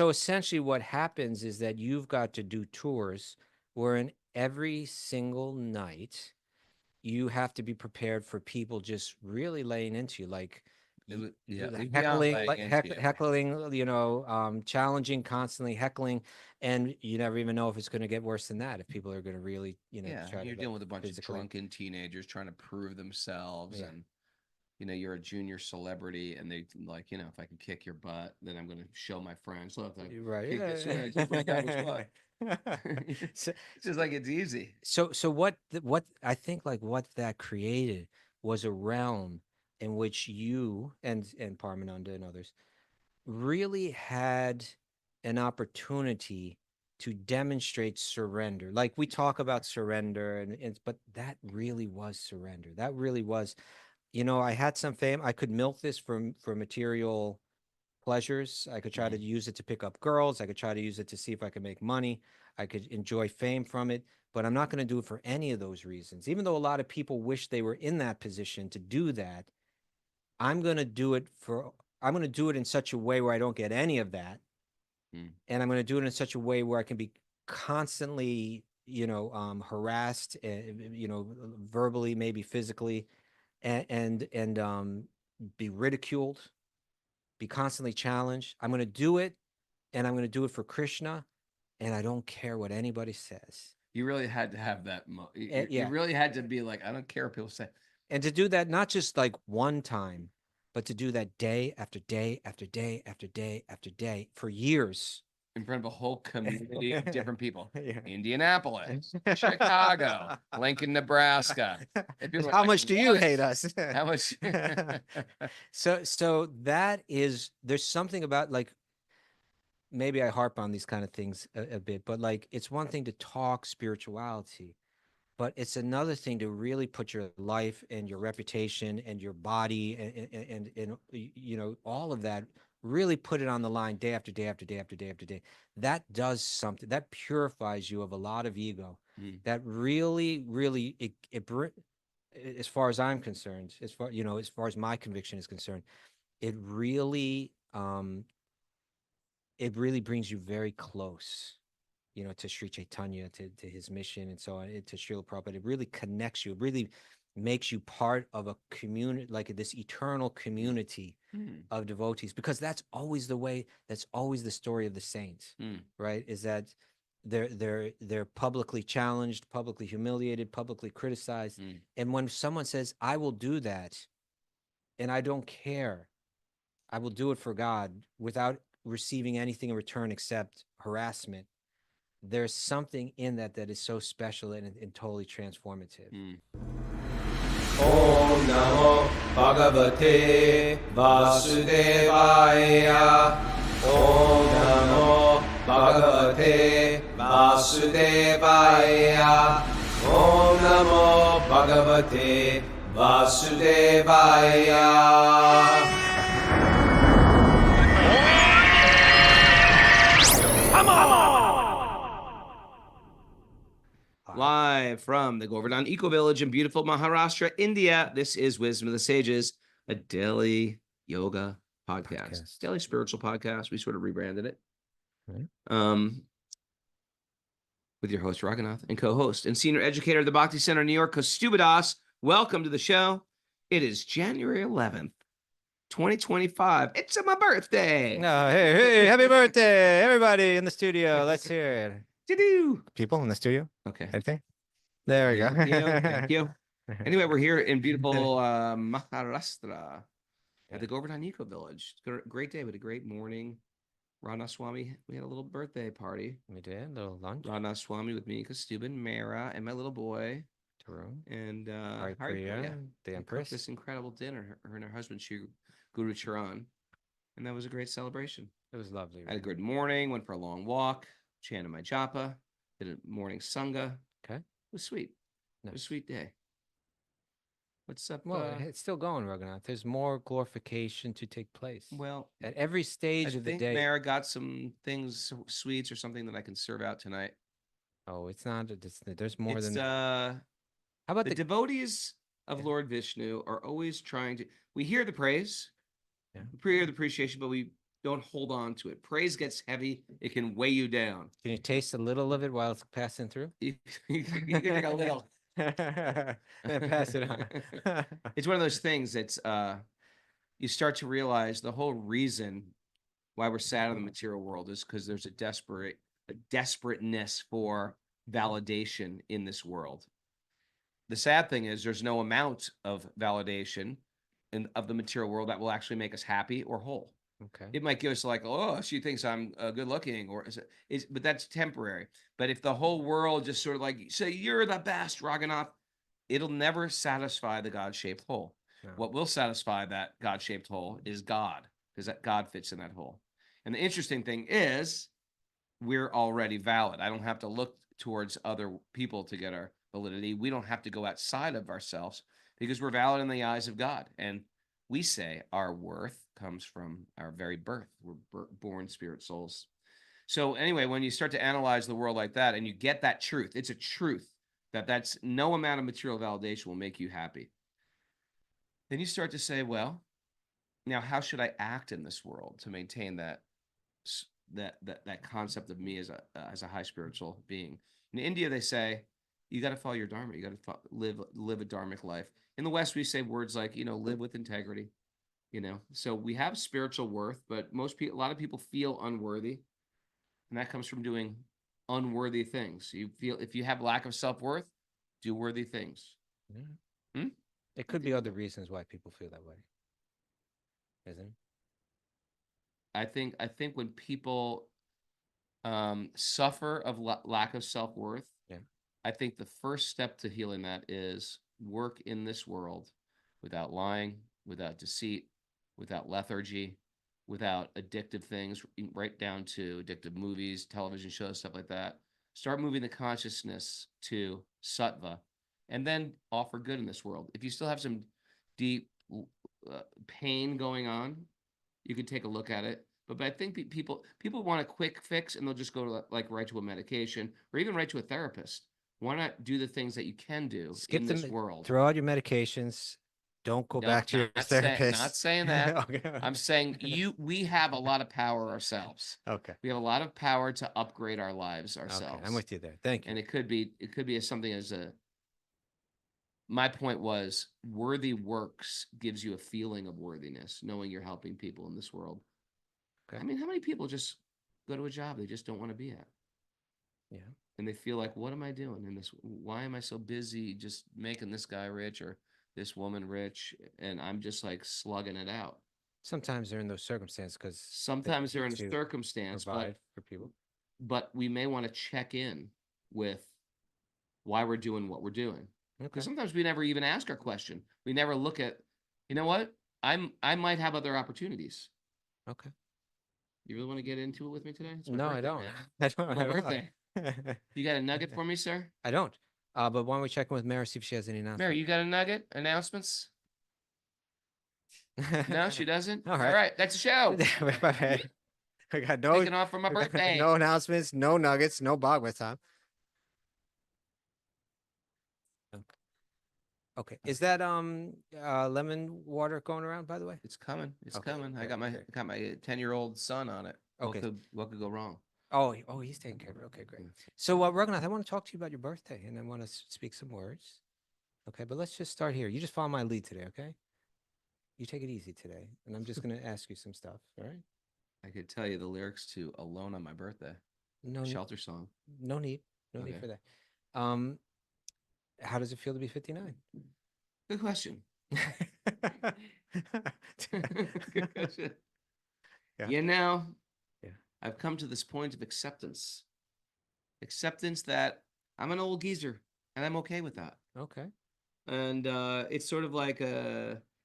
So essentially what happens is that you've got to do tours wherein every single night you have to be prepared for people just really laying into you, like beyond heckling, laying like into you. heckling, challenging, constantly heckling, and you never even know if it's going to get worse than that. If people are going to really, Yeah, try to you're like dealing with a bunch of physically, drunken teenagers trying to prove themselves, yeah, and you're a junior celebrity, and they like, if I can kick your butt, then I'm going to show my friends. Look, I right, kick this in, just break out his butt. so, It's just like it's easy. so what I think, like, what that created was a realm in which you and Parmananda and others really had an opportunity to demonstrate surrender. Like, we talk about surrender, but that really was surrender. That really was, I had some fame. I could milk this for material pleasures. I could try to Mm. use it to pick up girls. I could try to use it to see if I could make money. I could enjoy fame from it, but I'm not going to do it for any of those reasons. Even though a lot of people wish they were in that position to do that, I'm going to do it for I'm going to do it in such a way where I don't get any of that, Mm. and I'm going to do it in such a way where I can be constantly, harassed, verbally, maybe physically, and be ridiculed, be constantly challenged. I'm going to do it, and I'm going to do it for Krishna, and I don't care what anybody says. You really had to have that. You Yeah, really had to be like, I don't care what people say. and to do that not just like one time, but to do that day after day after day after day after day for years. In front of a whole community of different people. Yeah. Indianapolis, Chicago, Lincoln, Nebraska. And people are How like, much do you what? hate us? How much? So that is, there's something about, like, maybe I harp on these kind of things a bit, but like, it's one thing to talk spirituality, but it's another thing to really put your life and your reputation and your body and all of that, really put it on the line day after day after day after day after day. That does something, that purifies you of a lot of ego. Mm. That really, really, as far as I'm concerned, as far as my conviction is concerned, it really it really brings you very close, to Sri Chaitanya, to his mission, and so on, to Srila Prabhupada. It really connects you. It really makes you part of a community, like this eternal community Mm. of devotees, because that's always the way. That's always the story of the saints, Mm. right? Is that they're publicly challenged, publicly humiliated, publicly criticized, Mm. and when someone says, "I will do that," and I don't care, I will do it for God without receiving anything in return except harassment, there's something in that is so special and totally transformative. Mm. Om Namo Bhagavate Vasudevaya. Om Namo Bhagavate Vasudevaya. Om Namo Bhagavate Vasudevaya. Live from the Govardhan Eco Village in beautiful Maharashtra, India. This is Wisdom of the Sages, a daily yoga podcast. Daily spiritual podcast. We sort of rebranded it. Right. With your host, Raghunath, and co-host and senior educator of the Bhakti Center, New York, Kaustubha. Welcome to the show. It is January 11th, 2025. It's my birthday. No, hey, happy birthday, everybody in the studio. Let's hear it. To-do. People in the studio. Okay. Anything? There we go. Thank you. Anyway, we're here in beautiful Maharashtra at the Govardhan Eco Village. It's a great day. We had a great morning. Rana Swami, we had a little birthday party. We did a little lunch. Rana Swami with me, Kaustubha, and Mara, and my little boy. Tarun. And Priya, the Empress. Cooked this incredible dinner. Her and her husband, Guru Charan. And that was a great celebration. It was lovely. I had a good morning, went for a long walk, chanted my japa, did a morning sangha. Okay. It was sweet. Nice. It was a sweet day. What's up? Well, it's still going, Raghunath. There's more glorification to take place. Well, at every stage of the day. Mara got some things, sweets or something that I can serve out tonight. Oh, it's not. There's more than. How about the devotees of Lord Vishnu are always trying to. We hear the praise, we hear the appreciation, but we Don't hold on to it. Praise gets heavy. It can weigh you down. Can you taste a little of it while it's passing through? You can take a little. Then pass it on. It's one of those things that's you start to realize the whole reason why we're sad in the material world is because there's a desperateness for validation in this world. The sad thing is there's no amount of validation of the material world that will actually make us happy or whole. Okay. It might give us like, oh, she thinks I'm good looking, or but that's temporary. But if the whole world just sort of like say you're the best, Raghunath, it'll never satisfy the God-shaped hole. No. What will satisfy that God-shaped hole is God, because that God fits in that hole. And the interesting thing is, we're already valid. I don't have to look towards other people to get our validity. We don't have to go outside of ourselves because we're valid in the eyes of God. And we say our worth comes from our very birth. We're born spirit souls. So anyway, when you start to analyze the world like that and you get that truth, it's a truth that's no amount of material validation will make you happy. Then you start to say, well, now how should I act in this world to maintain that concept of me as a high spiritual being? In India, they say you got to follow your dharma. You got to live a dharmic life. In the West, we say words like, live with integrity. So we have spiritual worth, but a lot of people feel unworthy, and that comes from doing unworthy things. You feel if you have lack of self-worth, do worthy things. Yeah. It could be other reasons why people feel that way, isn't it? I think when people suffer of lack of self-worth, yeah, I think the first step to healing that is work in this world without lying, without deceit, without lethargy, without addictive things, right down to addictive movies, television shows, stuff like that. Start moving the consciousness to sattva, and then offer good in this world. If you still have some deep pain going on, you can take a look at it. But I think people want a quick fix, and they'll just go to right to a medication or even right to a therapist. Why not do the things that you can do in this world? Throw out your medications. Don't go back to your therapist. Not saying that. Okay. I'm saying we have a lot of power ourselves. Okay. We have a lot of power to upgrade our lives ourselves. Okay, I'm with you there. Thank you. And it could be as something as my point was worthy works gives you a feeling of worthiness, knowing you're helping people in this world. Okay. I mean, how many people just go to a job they just don't want to be at? Yeah. And they feel like, what am I doing in this? Why am I so busy just making this guy rich or this woman rich? And I'm just like slugging it out. Sometimes they're in those circumstances because sometimes they're in a circumstance, provide for people. But we may want to check in with why we're doing what we're doing. Because sometimes we never even ask our question. We never look at, you know what? I might have other opportunities. Okay. You really want to get into it with me today? No, birthday, I don't. Man. I don't. My birthday. You got a nugget for me, sir? I don't. But why don't we check in with Mary, see if she has any announcements? Mary, you got a nugget? Announcements? No, she doesn't? All right. All right, that's a show. I got no Taking off for my birthday. No announcements, no nuggets, no Bhagavad time. Okay. Is that lemon water going around, by the way? It's coming. It's Okay, coming. I great, got my great. 10-year-old son on it. Okay. What could go wrong? Oh, he's taking care of it. Okay, great. So, Raghunath, I want to talk to you about your birthday, and I want to speak some words. Okay, but let's just start here. You just follow my lead today, okay? You take it easy today, and I'm just going to ask you some stuff, all right? I could tell you the lyrics to "Alone on My Birthday," No shelter song. No need Okay. for that. How does it feel to be 59? Good question. Good question. Yeah. Yeah. Yeah. I've come to this point of acceptance. Acceptance that I'm an old geezer, and I'm okay with that. Okay. And it's sort of like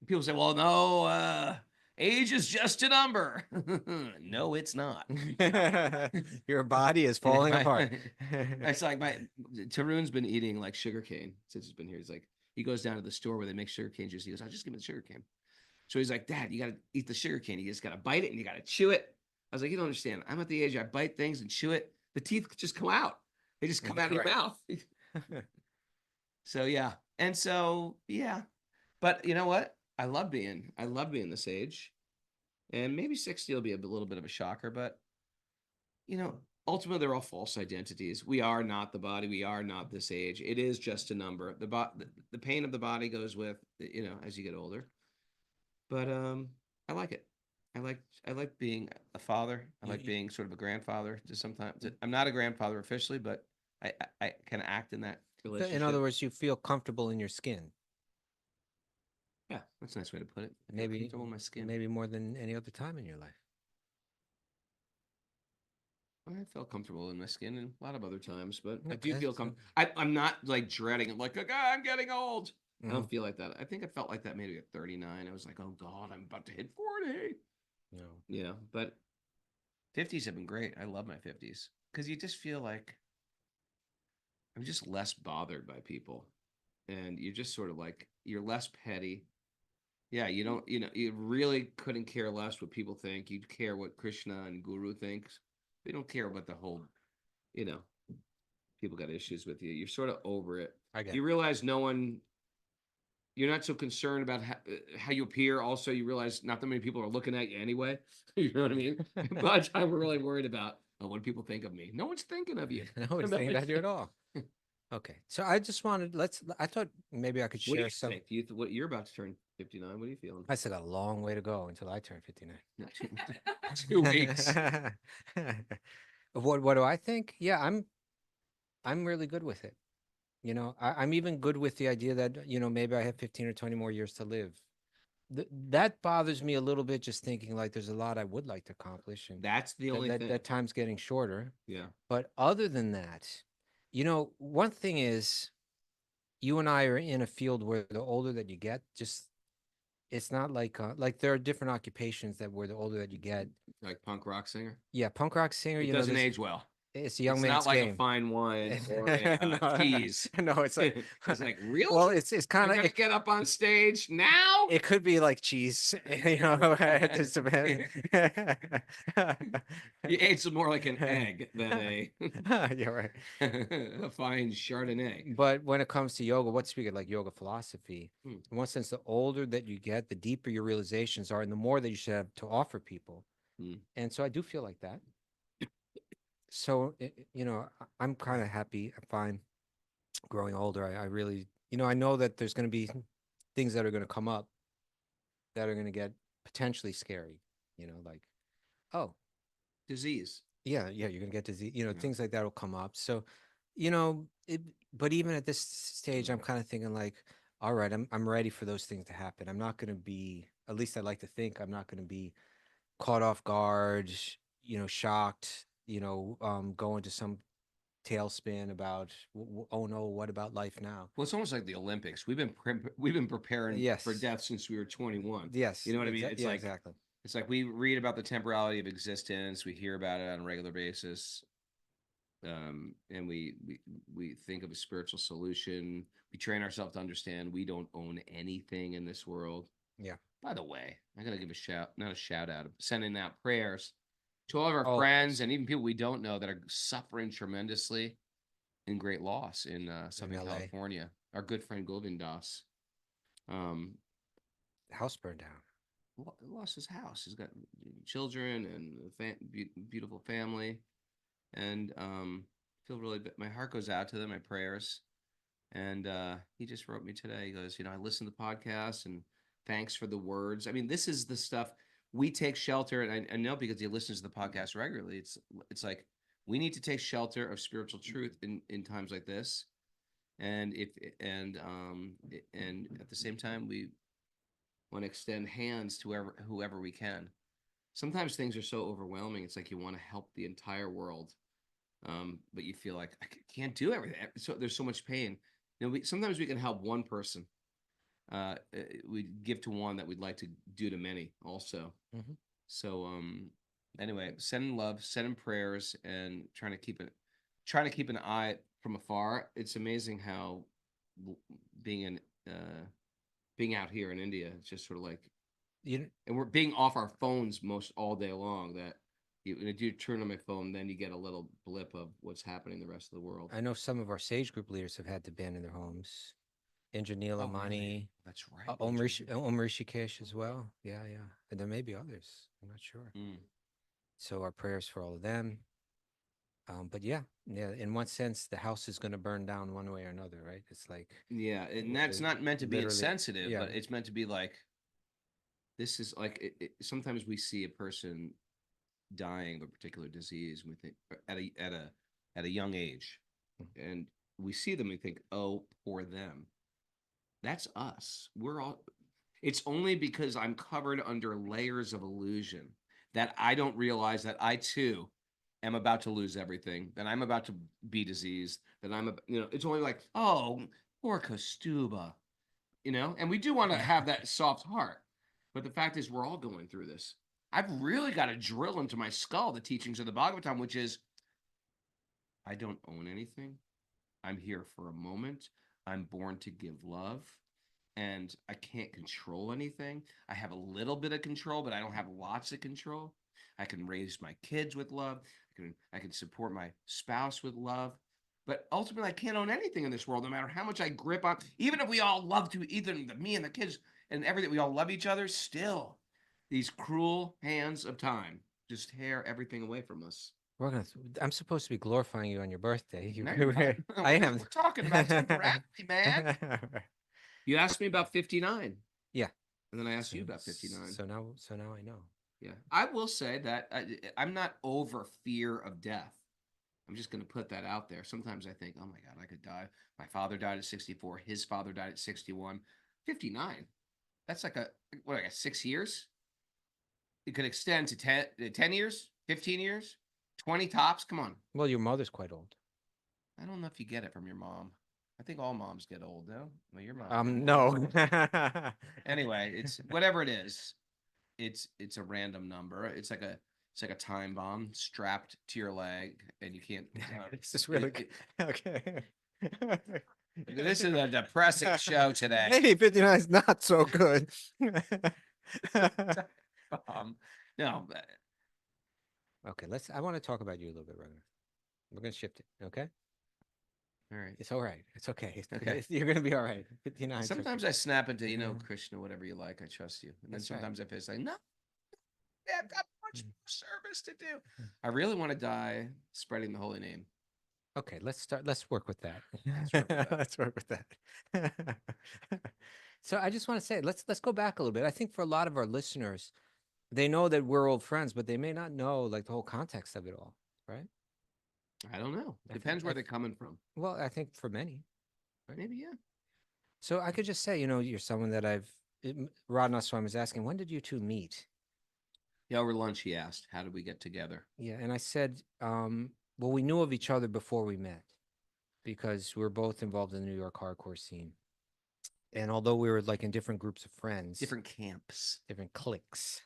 people say, well, no, age is just a number. No, it's not. Your body is falling apart. It's like Tarun's been eating like sugar cane since he's been here. He's like, he goes down to the store where they make sugar cane juice. He goes, I'll just give me the sugar cane. So he's like, Dad, you got to eat the sugar cane. You just got to bite it and you got to chew it. I was like, you don't understand. I'm at the age I bite things and chew it. The teeth just come out. They just come out of your mouth. So, yeah. And so, yeah. But you know what? I love being this age. and maybe 60 will be a little bit of a shocker, but you know, ultimately they're all false identities. We are not the body. We are not this age. It is just a number. The pain of the body goes with, as you get older. But I like it. I like being a father. I like being sort of a grandfather to sometimes. I'm not a grandfather officially, but I can act in that In relationship. other words, you feel comfortable in your skin. Yeah, that's a nice way to put it. I feel Maybe comfortable in my skin. maybe more than any other time in your life. I felt comfortable in my skin and a lot of other times, but I do Okay, feel so- comfortable. I'm not like dreading it, like, I'm getting old. I Mhm. don't feel like that. I think I felt like that maybe at 39. I was like, oh God, I'm about to hit 40. No. Yeah, but 50s have been great. I love my 50s because you just feel like I'm just less bothered by people. And you're just sort of like, you're less petty. Yeah, you don't, you really couldn't care less what people think. You'd care what Krishna and Guru thinks. They don't care about the whole, you know, people got issues with you. You're sort of over it. I get You it. realize you're not so concerned about how you appear. Also, you realize not that many people are looking at you anyway. You know what I mean? But I'm really worried about what do people think of me. No one's thinking of you. Nobody's thinking about you at all. Okay, so I just wanted I thought maybe I could What do share you some. think? What you're about to turn 59? What are you feeling? I still got a long way to go until I turn 59. 2 weeks. What do I think? Yeah, I'm really good with it. I'm even good with the idea that, maybe I have 15 or 20 more years to live. That bothers me a little bit, just thinking like there's a lot I would like to accomplish, and That's the only thing. that time's getting shorter. Yeah. But other than that, one thing is, you and I are in a field where the older that you get, just it's not like there are different occupations that where the older that you get. Like punk rock singer. Yeah, punk rock singer, It doesn't age well. it's a young It's man's not like a game. fine wine or a No, tease. no, it's like It's like, really? well, it's I kind gotta of get up on stage now. it could be like cheese, it's just He ate more like an egg than You're right. a fine Chardonnay. But when it comes to yoga, what's speaking like yoga philosophy, Hmm. in one sense, the older that you get, the deeper your realizations are, and the more that you should have to offer people. Hmm. And so I do feel like that. So, I'm kind of happy, fine, growing older. I really, I know that there's going to be things that are going to come up that are going to get potentially scary, like, oh, Disease. yeah, you're going to get disease, Yeah. things like that will come up. So, but even at this stage, I'm kind of thinking like, all right, I'm ready for those things to happen. I'm not going to be, at least I like to think, I'm not going to be caught off guard, shocked, go into some tailspin about, oh no, what about life now? Well, it's almost like the Olympics. We've been preparing Yes. for death since we were 21. Yes, You know what I mean? It's yeah, like exactly. it's like we read about the temporality of existence. We hear about it on a regular basis. And we think of a spiritual solution. We train ourselves to understand we don't own anything in this world. Yeah. By the way, I gotta give not a shout out, sending out prayers to all of our Oh, friends and even people we don't know that are suffering tremendously in great loss in Southern LA. California. Our good friend Govind Das, um, House burned down. lost his house. He's got children and a beautiful family, and feel really. My heart goes out to them. My prayers, and he just wrote me today. He goes, I listened to the podcast and thanks for the words. I mean, this is the stuff we take shelter, and I know because he listens to the podcast regularly. It's like we need to take shelter of spiritual truth in times like this, and and at the same time we want to extend hands to whoever we can. Sometimes things are so overwhelming. It's like you want to help the entire world, but you feel like I can't do everything. So there's so much pain. Sometimes we can help one person. We give to one that we'd like to do to many also. Mm-hmm. So anyway, sending love, sending prayers, and trying to keep an eye from afar. It's amazing how being out here in India, it's just sort of like, and we're being off our phones most all day long. That when I do turn on my phone, then you get a little blip of what's happening in the rest of the world. I know some of our Sage Group leaders have had to abandon their homes. Indranil Oh, Amani, really? That's right. Om Indranil. Rishikesh as well. Yeah, yeah. And there may be others. I'm not sure. Mm. So our prayers for all of them. But yeah, yeah. In one sense, the house is going to burn down one way or another, right? It's like Yeah, and that's not meant to be literally, insensitive, yeah. but it's meant to be like this is like sometimes we see a person dying of a particular disease and we think at a young age, and we see them and think, oh, poor them. That's us. We're all, it's only because I'm covered under layers of illusion that I don't realize that I too am about to lose everything, that I'm about to be diseased, that it's only like, oh, poor Kaustubha, and we do want to have that soft heart. But the fact is, we're all going through this. I've really got to drill into my skull the teachings of the Bhagavatam, which is I don't own anything. I'm here for a moment. I'm born to give love, and I can't control anything. I have a little bit of control, but I don't have lots of control. I can raise my kids with love. I can support my spouse with love. But ultimately, I can't own anything in this world, no matter how much I grip on. Even if we all love to, even me and the kids and everything, we all love each other. Still, these cruel hands of time just tear everything away from us. I'm supposed to be glorifying you on your birthday. No, you're not. I am. We're talking about temporality, man. You asked me about 59. Yeah. And then I asked you about 59. So now I know. Yeah. I will say that I'm not over fear of death. I'm just going to put that out there. Sometimes I think, oh my God, I could die. My father died at 64. His father died at 61. 59. That's like I got 6 years? It could extend to 10 years, 15 years, 20 tops. Come on. Well, your mother's quite old. I don't know if you get it from your mom. I think all moms get old, though. Well, your mom. No. Anyway, it's whatever it is. It's a random number. It's like a time bomb strapped to your leg, and you can't. This is really okay. This is a depressing show today. Maybe 59 is not so good. No. Okay, I want to talk about you a little bit, Raghunath. We're gonna shift it, okay? All right. It's all right. It's okay. Okay. You're gonna be all right. 59. Sometimes I snap into, Krishna, whatever you like, I trust you. And then That's right. sometimes I feel like, no, I've got much more service to do. I really want to die spreading the holy name. Okay, let's work with that. Let's work with that. Let's work with that. So I just want to say, let's go back a little bit. I think for a lot of our listeners, they know that we're old friends, but they may not know like the whole context of it all, right? I don't know. Depends where they're coming from. Well, I think for many. Right? Maybe, yeah. So I could just say, you're someone that Raghunath Swami was asking, when did you two meet? Yeah, over lunch he asked, how did we get together? Yeah, and I said, well, we knew of each other before we met because we were both involved in the New York hardcore scene. And although we were like in different groups of friends, different camps, different cliques,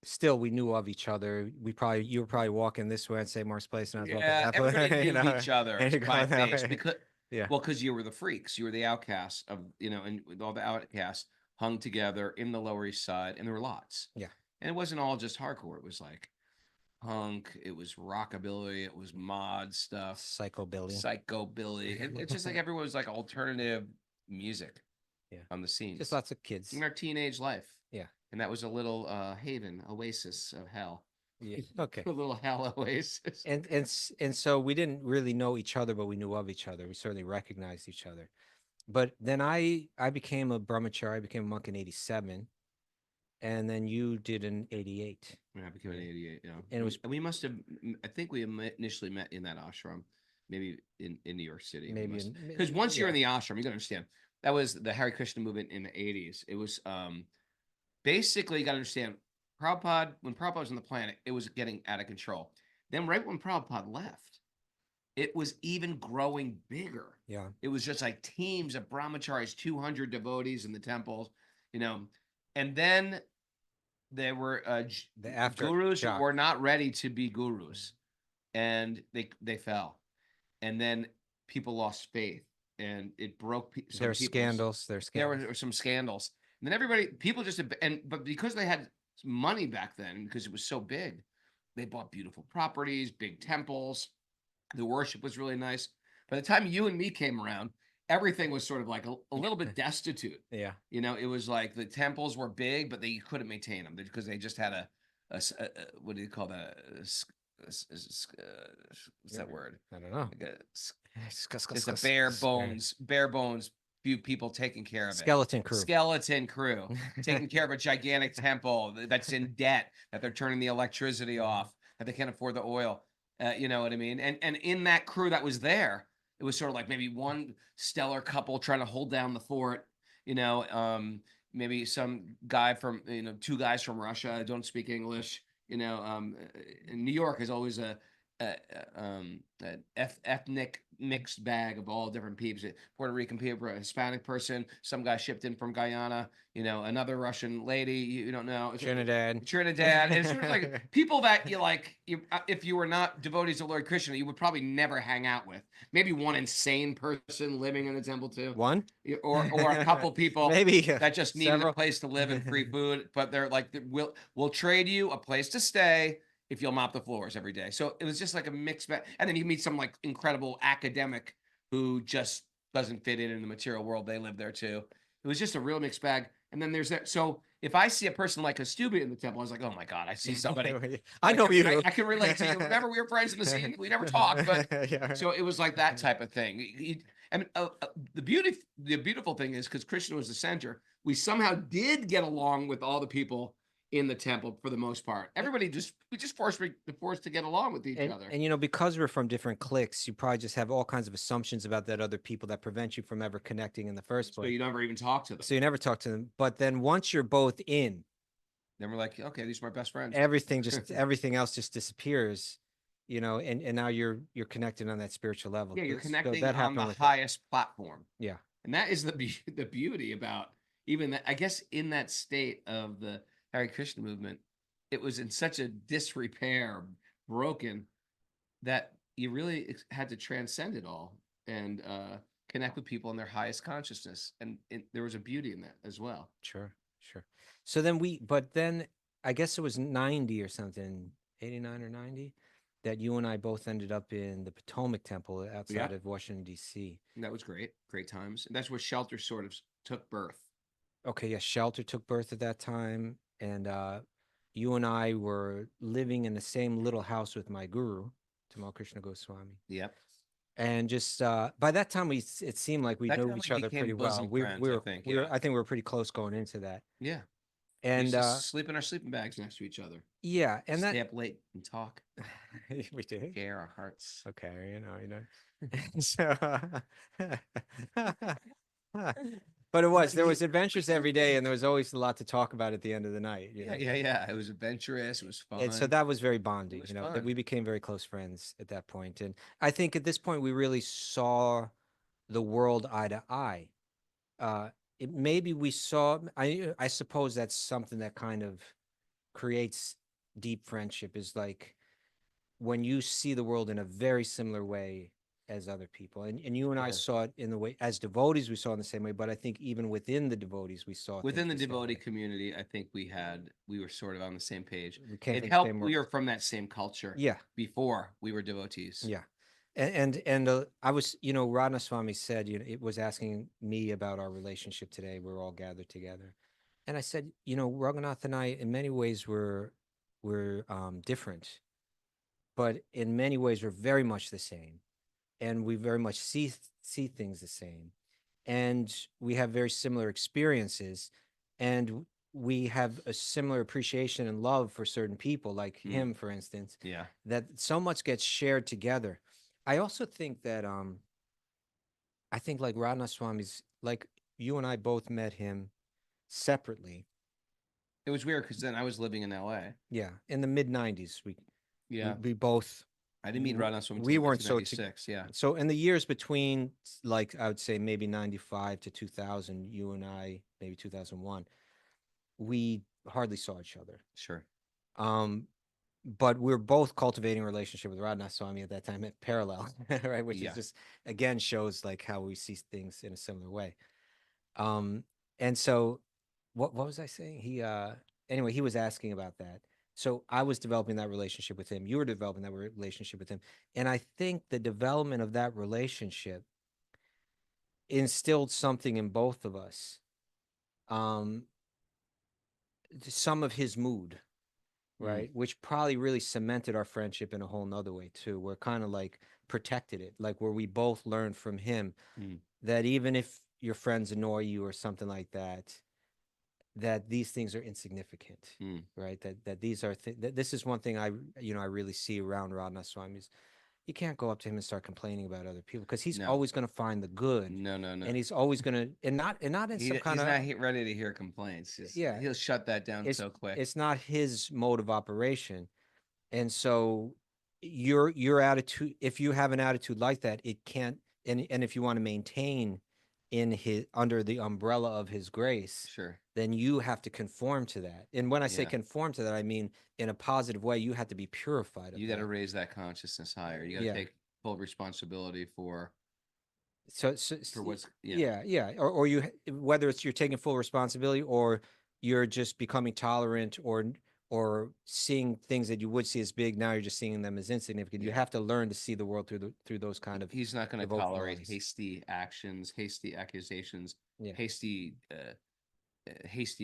still we knew of each other. You were probably walking this way and say Morris Place, and I was walking that way. Everybody knew each other by face because yeah. Well, because you were the freaks, you were the outcasts of and with all the outcasts hung together in the Lower East Side, and there were lots. Yeah, and it wasn't all just hardcore. It was like punk, it was rockabilly, it was mod stuff, psychobilly. It's just like everyone was like alternative music. Yeah, on the scene. Just lots of kids in our teenage life. Yeah, and that was a little haven, oasis of hell. Yeah. Okay. A little hell oasis. And so we didn't really know each other, but we knew of each other. We certainly recognized each other. But then I became a brahmachari. I became a monk in 87. And then you did in 88. Yeah, I became in 88, yeah. And it was, we must have, I think we initially met in that ashram, maybe in New York City. Maybe. Because once you're in the ashram, you got to understand, that was the Hare Krishna movement in the 80s. It was basically, you got to understand, when Prabhupada was on the planet, it was getting out of control. Then right when Prabhupada left, it was even growing bigger. Yeah. It was just like teams of brahmacharis, 200 devotees in the temples, and then there were gurus who were not ready to be gurus, and they fell, and then people lost faith, and it broke. There were scandals. There were some scandals, and then people just but because they had money back then, because it was so big, they bought beautiful properties, big temples. The worship was really nice. By the time you and me came around, everything was sort of like a little bit destitute. Yeah. It was like the temples were big, but they couldn't maintain them because they just had what do you call that? What's that word? I don't know. Like just a bare bones few people taking care of it. Skeleton crew. Skeleton crew taking care of a gigantic temple that's in debt, that they're turning the electricity off, that they can't afford the oil. You know what I mean? And in that crew that was there, it was sort of like maybe one stellar couple trying to hold down the fort. Maybe some guy from two guys from Russia don't speak English. In New York is always an ethnic mixed bag of all different peeps. Puerto Rican people, a Hispanic person, some guy shipped in from Guyana, another Russian lady you don't know, Trinidad. And it's sort of like people that if you were not devotees of Lord Krishna, you would probably never hang out with. Maybe one insane person living in the temple too. One? Or a couple people maybe that just needed several. a place to live and free food, but they're like, we'll trade you a place to stay if you'll mop the floors every day. So it was just like a mixed bag. And then you meet some like incredible academic who just doesn't fit in the material world. They live there too. It was just a real mixed bag. And then there's that. So if I see a person like Kaustubha in the temple, I was like, oh my God, I see somebody. I know you. I can relate to you. Remember, we were friends in the scene. We never talked, but Yeah. so it was like that type of thing. The beautiful thing is because Krishna was the center, we somehow did get along with all the people in the temple for the most part. Everybody we just forced to get along with each other. And because we're from different cliques, you probably just have all kinds of assumptions about that other people that prevent you from ever connecting in the first place. So you never even talk to them. So you never talk to them. But then once you're both in, then we're like, okay, these are my best friends. Everything else just disappears, and now you're connected on that spiritual level. Yeah, you're connecting that on the highest platform. Yeah. And that is the beauty about even that. I guess in that state of the Hare Krishna movement, it was in such a disrepair, broken, that you really had to transcend it all and connect with people in their highest consciousness. And there was a beauty in that as well. Sure. So then I guess it was 90 or something, 89 or 90, that you and I both ended up in the Potomac Temple outside of Washington, D.C. And that was great times. And that's where Shelter sort of took birth. Okay, yeah, Shelter took birth at that time. And you and I were living in the same little house with my guru, Tamal Krishna Goswami. Yep. And just by that time, it seemed like we knew each other pretty well. I think we were pretty close going into that. Yeah. And sleep in our sleeping bags next to each other. Yeah, and stay up late and talk. We did. Share our hearts. Okay, So, but there was adventures every day, and there was always a lot to talk about at the end of the night. Yeah. It was adventurous. It was fun. And so that was very bonding. Fun. That we became very close friends at that point. And I think at this point we really saw the world eye to eye. Maybe we saw. I suppose that's something that kind of creates deep friendship. Is like when you see the world in a very similar way as other people, and you and I saw it in the way as devotees we saw it in the same way, but I think even within the devotees we saw it within the devotee community. I think we were sort of on the same page. It helped. We were from that same culture. Yeah. Before we were devotees. Yeah. And I was, Radha Swami said, it was asking me about our relationship today. We're all gathered together, and I said, Raghunath and I, in many ways, we're different, but in many ways, we're very much the same. And we very much see things the same, and we have very similar experiences, and we have a similar appreciation and love for certain people, like him, for instance. Yeah, that so much gets shared together. I also think that I think like Radha Swami's, like you and I both met him separately. It was weird because then I was living in L.A. Yeah, in the mid-90s, we both. I didn't meet Raghunath Swami. We weren't so yeah. So in the years between, like I would say maybe 95 to 2000, you and I, maybe 2001, we hardly saw each other. Sure. But we're both cultivating a relationship with Raghunath Swami at that time at parallel, right? Which is just again shows like how we see things in a similar way. And so, what was I saying? Anyway, he was asking about that. So I was developing that relationship with him. You were developing that relationship with him. And I think the development of that relationship, instilled something in both of us. Um, some of his mood, right? Which probably really cemented our friendship in a whole nother way too. We're kind of like protected it, like where we both learned from him that even if your friends annoy you or something like that, that these things are insignificant, right? That these are that this is one thing I I really see around Radha Swami is you can't go up to him and start complaining about other people because he's No. always going to find the good. No, no, no. And he's always going to and not in some kind He's of not ready to hear complaints. yeah. He'll shut that down so quick. It's not his mode of operation. And so your attitude, if you have an attitude like that, it can't and if you want to maintain in his under the umbrella of his grace, Sure. then you have to conform to that. And when I say Yeah. conform to that, I mean in a positive way. You have to be purified. You got to raise that consciousness higher. You got to take full responsibility for what's or you whether it's you're taking full responsibility or you're just becoming tolerant or seeing things that you would see as big, now you're just seeing them as insignificant. You have to learn to see the world through those kind of. He's not going to tolerate eyes. hasty actions, hasty accusations, hasty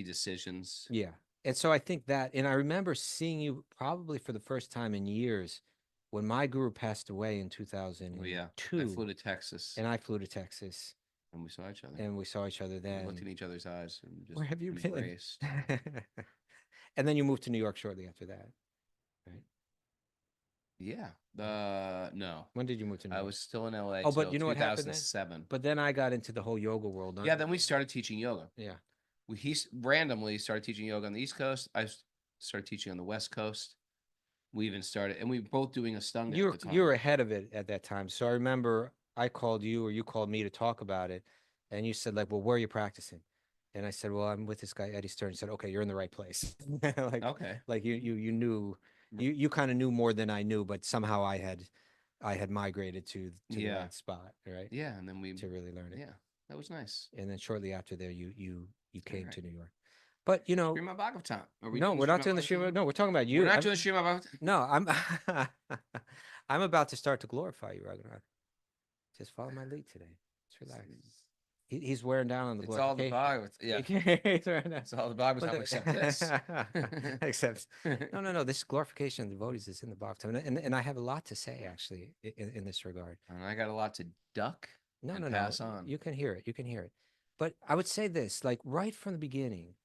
decisions. Yeah. And so I think that, and I remember seeing you probably for the first time in years when my guru passed away in 2002. Oh, yeah. I flew to Texas. And I flew to Texas. And we saw each other. And we saw each other then. We looked in each other's eyes and just where have you embraced. been? And then you moved to New York shortly after that, right? Yeah. No. When did you move to New York? I was still in LA. Oh, but you know what happened then? 2007. But then I got into the whole yoga world. Yeah, then we started teaching yoga. Yeah. He randomly started teaching yoga on the East Coast. I started teaching on the West Coast. We even started, and we were both doing Ashtanga at the time. You were ahead of it at that time. So I remember I called you or you called me to talk about it. And you said, like, well, where are you practicing? And I said, well, I'm with this guy, Eddie Stern. He said, okay, you're in the right place. Like, okay. Like you knew, you kind of knew more than I knew, but somehow I had migrated to the right spot, right? Yeah, and then to really learn it. Yeah, that was nice. And then shortly after there, you came to New York. But you know, Srimad Bhagavatam. No, we're not doing the Srimad. No, we're talking about you. We're not doing the Srimad Bhagavatam. No, I'm about to start to glorify you, Raghunath. Just follow my lead today. Just relax. He's wearing down on the. It's all the Bhagavatam. Yeah, it's all the Bhagavatam except this. Except no. This glorification of devotees is in the Bhagavatam, and I have a lot to say actually in this regard. And I got a lot to duck. No. Pass on. You can hear it. You can hear it. But I would say this, like right from the beginning,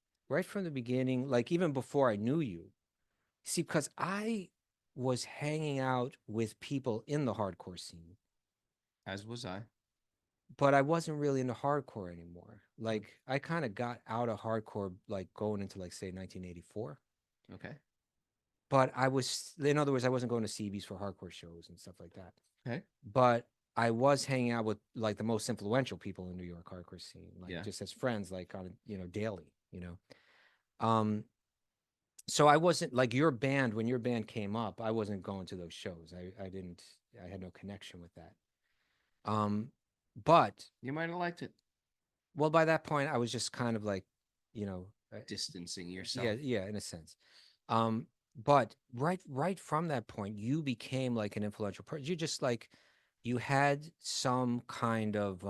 like even before I knew you, see, because I was hanging out with people in the hardcore scene. As was I. But I wasn't really into hardcore anymore. Like I kind of got out of hardcore, like going into like say 1984. Okay. But I was, in other words, I wasn't going to CBs for hardcore shows and stuff like that. Okay. But I was hanging out with like the most influential people in New York hardcore scene, like just as friends, like on daily, So I wasn't like your band when your band came up. I wasn't going to those shows. I had no connection with that. But you might have liked it. Well, by that point, I was just kind of like, distancing yourself. Yeah, in a sense. But right from that point, you became like an influential person. You just like, you had some kind of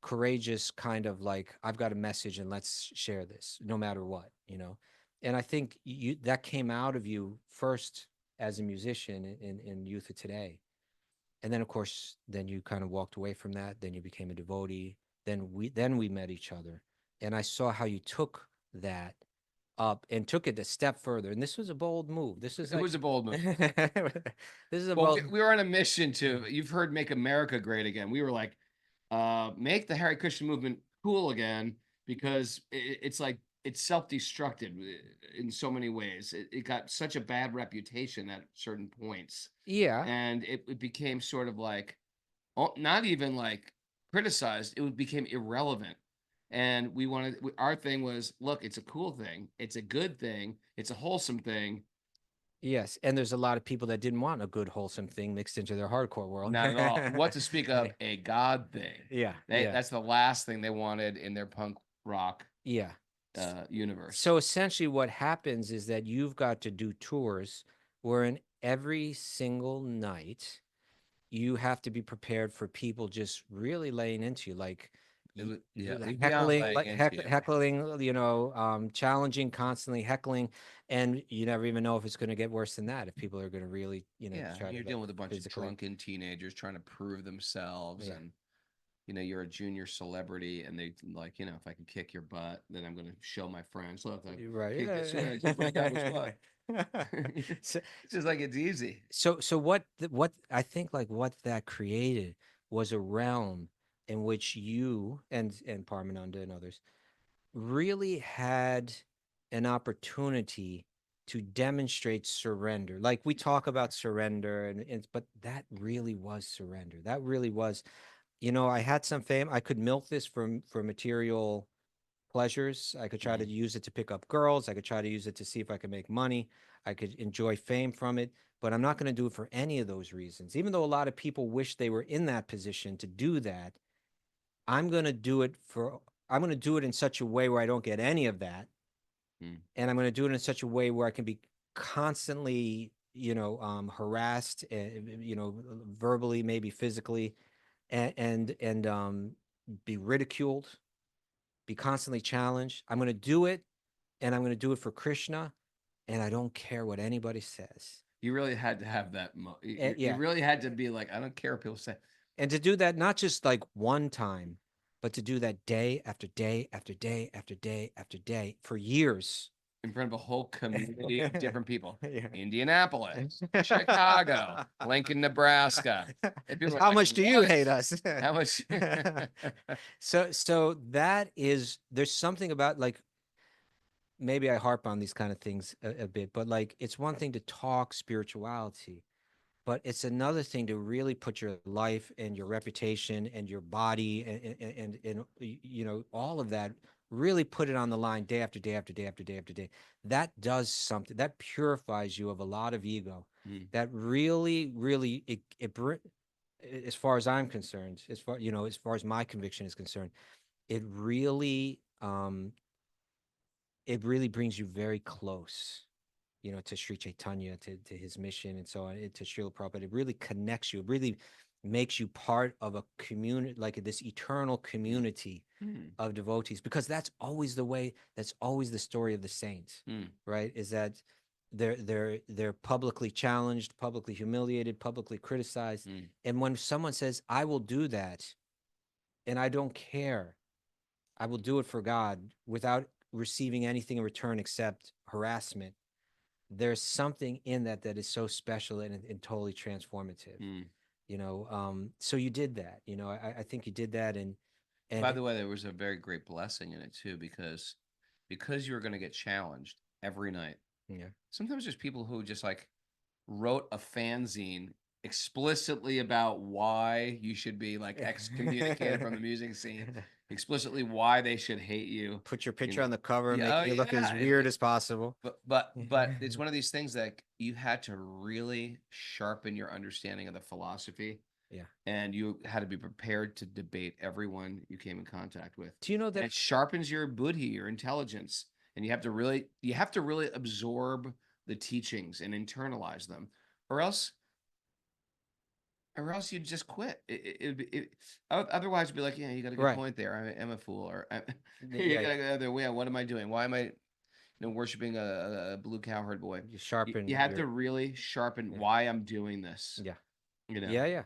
courageous kind of like, I've got a message and let's share this, no matter what, And I think that came out of you first as a musician in Youth of Today. And then, of course, then you kind of walked away from that. Then you became a devotee. Then we met each other. And I saw how you took that up and took it a step further. And this was a bold move. It was a bold move. This is a bold. We were on a mission to, you've heard Make America Great Again. We were like, make the Hare Krishna movement cool again, because it's like, it's self-destructed in so many ways. It got such a bad reputation at certain points. Yeah. And it became sort of like, not even like criticized, it became irrelevant. And our thing was, look, it's a cool thing. It's a good thing. It's a wholesome thing. Yes. And there's a lot of people that didn't want a good, wholesome thing mixed into their hardcore world. Not at all. What to speak of a God thing. Yeah. That's the last thing they wanted in their punk rock. Yeah. Universe. So essentially what happens is that you've got to do tours where in every single night you have to be prepared for people just really laying into you, like Yeah, like beyond heckling, laying into you. heckling, challenging, constantly heckling, and you never even know if it's going to get worse than that. If people are going to really, Yeah, try to you're like dealing with a bunch of physically, drunken teenagers trying to prove themselves, yeah, and you're a junior celebrity, and they like, if I can kick your butt, then I'm going to show my friends, look, I right. kicked this in, I kicked my guy's butt. so, It's just like it's easy. so what I think like what that created was a realm in which you and Parmananda and others really had an opportunity to demonstrate surrender. Like we talk about surrender, and but that really was surrender. That really was, I had some fame. I could milk this for material pleasures. I could try to Mhm. use it to pick up girls. I could try to use it to see if I could make money. I could enjoy fame from it, but I'm not going to do it for any of those reasons. Even though a lot of people wish they were in that position to do that, I'm going to do it for I'm going to do it in such a way where I don't get any of that, Mm. and I'm going to do it in such a way where I can be constantly, harassed, verbally, maybe physically, and be ridiculed, be constantly challenged. I'm going to do it, and I'm going to do it for Krishna, and I don't care what anybody says. You really had to have that. You Yeah, really had to be like, I don't care what people say. and to do that not just like one time, but to do that day after day after day after day after day for years. In front of a whole community of different people. Yeah. Indianapolis, Chicago, Lincoln, Nebraska. And people are How like, much do you what? hate us? How much? So there's something about like, maybe I harp on these kind of things a bit, but like it's one thing to talk spirituality, but it's another thing to really put your life and your reputation and your body and all of that, really put it on the line day after day after day after day after day. That does something, that purifies you of a lot of ego. Mm. That really as far as I'm concerned, as far as my conviction is concerned, it really it really brings you very close, to Sri Chaitanya, to his mission, and so on, to Srila Prabhupada. It really connects you. It really makes you part of a community, like this eternal community Mm. of devotees, because that's always the way. That's always the story of the saints, Mm. right? Is that they're publicly challenged, publicly humiliated, publicly criticized, Mm. and when someone says, "I will do that," and I don't care, I will do it for God without receiving anything in return except harassment, there's something in that is so special and totally transformative. Mm. So you did that. I think you did that, and By the way, there was a very great blessing in it too, because you were going to get challenged every night. yeah. Sometimes there's people who just like wrote a fanzine explicitly about why you should be like excommunicated from the music scene, explicitly why they should hate you. Put your You picture know, on the cover, yeah, make oh you look as yeah. weird as possible. But it's one of these things that you had to really sharpen your understanding of the philosophy, Yeah. and you had to be prepared to debate everyone you came in contact with. Do you know And that? it sharpens your buddhi, your intelligence, and you have to really absorb the teachings and internalize them, or else you'd just quit. Otherwise, you'd be like, yeah, you got a good Right. point there. I'm a fool, or you Yeah. got to go the other way. What am I doing? Why am I, worshiping a blue cowherd boy? You You, sharpen you have your. to really sharpen Yeah. why I'm doing this. Yeah. You know, Yeah. Yeah.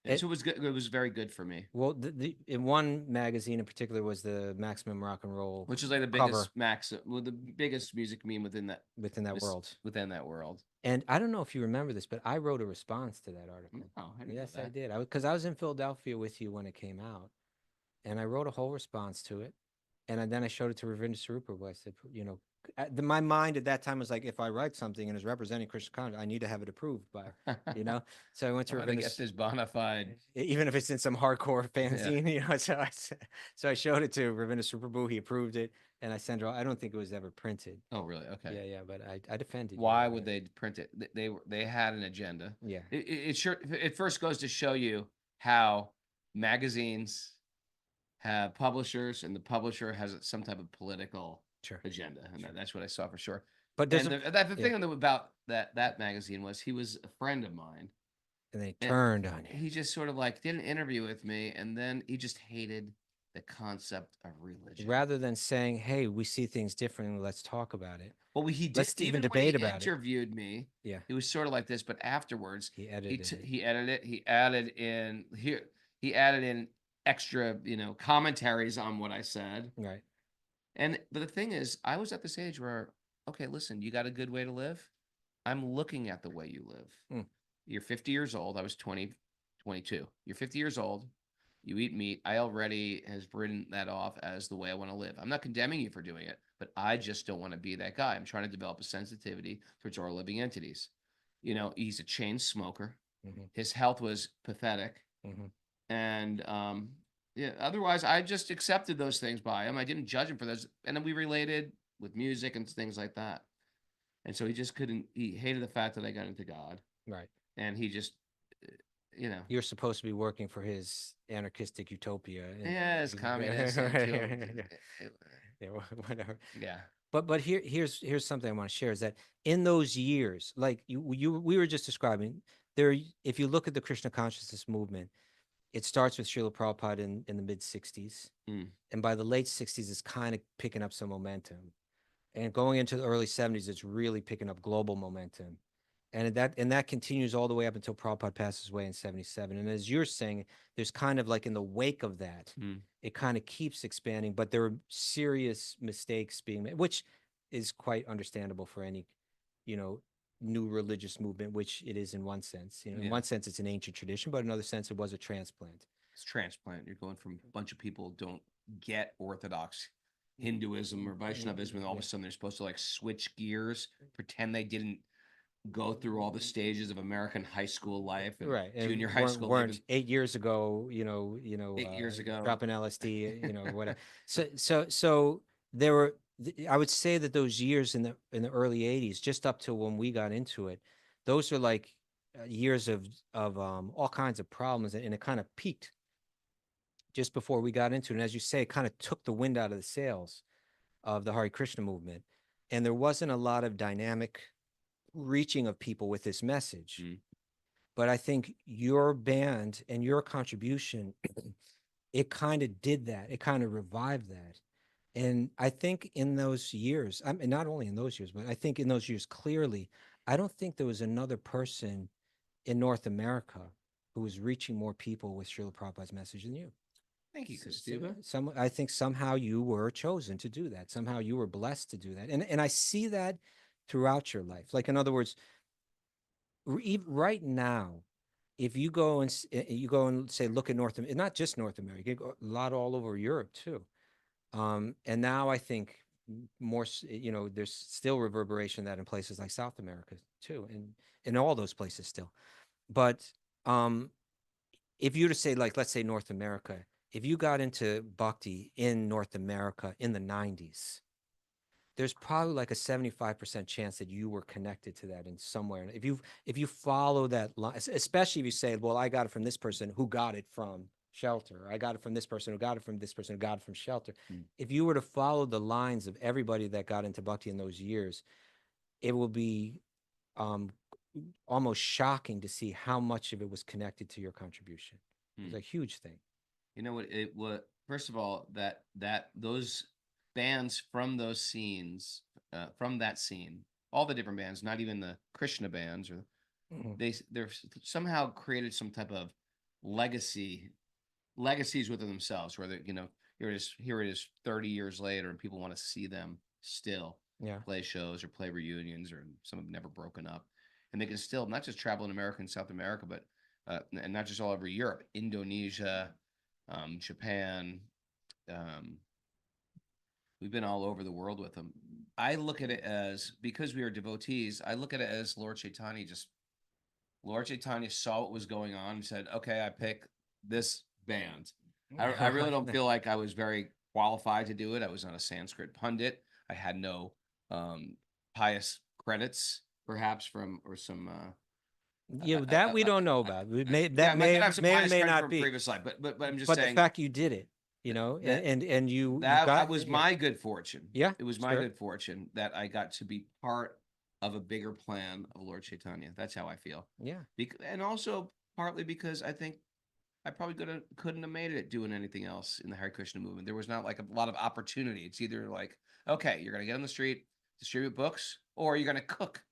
and so it was good. It was very good for me, Well, in one magazine in particular was the Maximum Rock and Roll which is like the cover the biggest music meme within that within that world. within that world. And I don't know if you remember this, but I wrote a response to that article. Oh, I didn't know Yes, I that. did. Because I was in Philadelphia with you when it came out, and I wrote a whole response to it, and then I showed it to Ravinder Saruprabhu. I said, my mind at that time was like, if I write something and is representing Krishna consciousness, I need to have it approved by, you know. So I went to I want to get Ravinder, this bona fide. even if it's in some hardcore Yeah. fanzine, So I showed it to Ravinder Saruprabhu. He approved it, and I sent it. I don't think it was ever printed. Oh, really? Okay. Yeah, yeah, but I defended. Why would they print it? They had an agenda. Yeah. It first goes to show you how magazines have publishers, and the publisher has some type of political Sure. agenda, and that's what I saw for sure. But there's And the thing about that magazine was he was a friend of mine, And they And turned on you. he just sort of like did an interview with me, and then he just hated the concept of religion. Rather than saying, "Hey, we see things differently. Let's talk about it. Well, he did Let's even even when he debate about it." interviewed me. Yeah, It was sort of like this, but afterwards, he edited it. he edited it. He added in here. He added in extra, commentaries on what I said. Right. And but the thing is, I was at this age where, okay, listen, you got a good way to live. I'm looking at the way you live. Mm. You're 50 years old. I was 20, 22. You're 50 years old. You eat meat. I already has written that off as the way I want to live. I'm not condemning you for doing it, but I just don't want to be that guy. I'm trying to develop a sensitivity towards all living entities. He's a chain smoker. Mhm. His health was pathetic. Mhm. And yeah, otherwise I just accepted those things by him. I didn't judge him for those. And then we related with music and things like that. And so he just couldn't, he hated the fact that I got into God. Right. And he just, You're supposed to be working for his anarchistic utopia. yeah, it's communist. And Yeah, whatever. yeah. But here's something I want to share is that in those years, like we were just describing, there, if you look at the Krishna consciousness movement, it starts with Srila Prabhupada in the mid 60s. Mm. And by the late 60s, it's kind of picking up some momentum. And going into the early 70s, it's really picking up global momentum. And that continues all the way up until Prabhupada passes away in 77. And as you're saying, there's kind of like in the wake of that, it kind of keeps expanding, but there are serious mistakes being made, which is quite understandable for any, new religious movement, which it is in one sense. In one sense, it's an ancient tradition, but in another sense, it was a transplant. It's transplant. You're going from a bunch of people who don't get Orthodox Hinduism or Vaishnavism, and all of a sudden they're supposed to like switch gears, pretend they didn't go through all the stages of American high school life and Right. And junior high school weren't life. 8 years ago, 8 years ago. dropping LSD, whatever. So there were, I would say that those years in the early 80s, just up to when we got into it, those are like years of all kinds of problems, and it kind of peaked just before we got into it. And as you say, it kind of took the wind out of the sails of the Hare Krishna movement. And there wasn't a lot of dynamic reaching of people with this message. But I think your band and your contribution, it kind of did that. It kind of revived that. And I think in those years, I mean, not only in those years, but I think in those years clearly, I don't think there was another person in North America who was reaching more people with Srila Prabhupada's message than you. Thank you, Kaustubha. I think somehow you were chosen to do that. Somehow you were blessed to do that. And I see that throughout your life. Like, in other words, right now, if you go and say, look at North America, not just North America, a lot all over Europe too. And now I think more, there's still reverberation of that in places like South America too, and in all those places still. But if you were to say, like, let's say North America, if you got into bhakti in North America in the 90s, there's probably like a 75% chance that you were connected to that in somewhere. If you follow that line, especially if you say, well, I got it from this person who got it from Shelter. I got it from this person who got it from this person who got it from Shelter. If you were to follow the lines of everybody that got into bhakti in those years, it will be almost shocking to see how much of it was connected to your contribution. It's a huge thing. You know what? It was, first of all, that those bands from those scenes, from that scene, all the different bands, not even the Krishna bands, or they're somehow created some type of legacies within themselves, where here it is 30 years later, and people want to see them still play shows or play reunions, or some have never broken up, and they can still not just travel in America and South America, but and not just all over Europe, Indonesia, Japan. We've been all over the world with them. I look at it as, because we are devotees, I look at it as Lord Chaitanya saw what was going on and said, okay, I pick this band. I really don't feel like I was very qualified to do it. I was not a Sanskrit pundit. I had no pious credits, perhaps, or some. That we don't know about. May have some or pious may credit not from be. Previous life, but I'm just But saying. the fact you did it, and you that got, was my good fortune. Yeah, it was my good fortune that I got to be part of a bigger plan of Lord Chaitanya. That's how I feel. Yeah, And also partly because I think I probably couldn't have made it doing anything else in the Hare Krishna movement. There was not like a lot of opportunity. It's either like, okay, you're gonna get on the street, distribute books, or you're gonna cook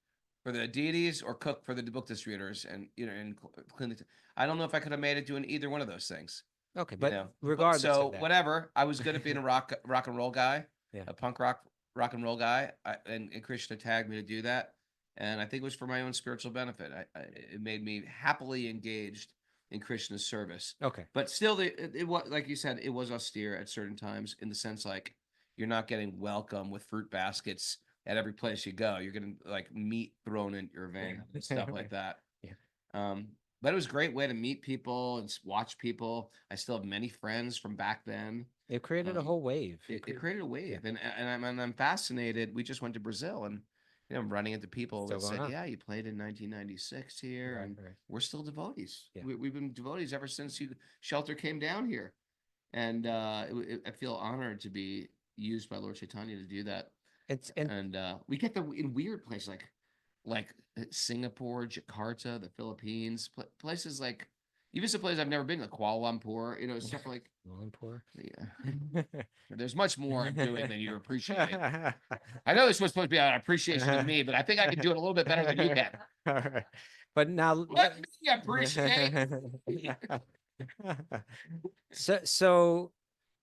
for the deities or cook for the book distributors, and and clean the. I don't know if I could have made it doing either one of those things. Okay, You but know, regardless of so that, whatever. I was good at being a rock and roll guy, yeah. a punk rock and roll guy, and Krishna tagged me to do that, and I think it was for my own spiritual benefit. It made me happily engaged in Krishna's service. Okay. But still, it was like you said, it was austere at certain times in the sense like you're not getting welcome with fruit baskets at every place you go. You're getting like meat thrown in your vein and stuff like that. Yeah. But it was a great way to meet people and watch people. I still have many friends from back then. It created a whole wave. It created a wave, Yeah. and I'm fascinated. We just went to Brazil, and I'm running into people Still that going said, on. "Yeah, you played in 1996 here," Right, and right. we're still devotees. Yeah. We've been devotees ever since Shelter came down here, and I feel honored to be used by Lord Chaitanya to do that. And And we get in weird places like Singapore, Jakarta, the Philippines, places like even some places I've never been, like Kuala Lumpur. Stuff like Lumpur. yeah. There's much more I'm doing than you appreciate. I know this was supposed to be an appreciation of me, but I think I can do it a little bit better than you can. All right. But now Let me appreciate. so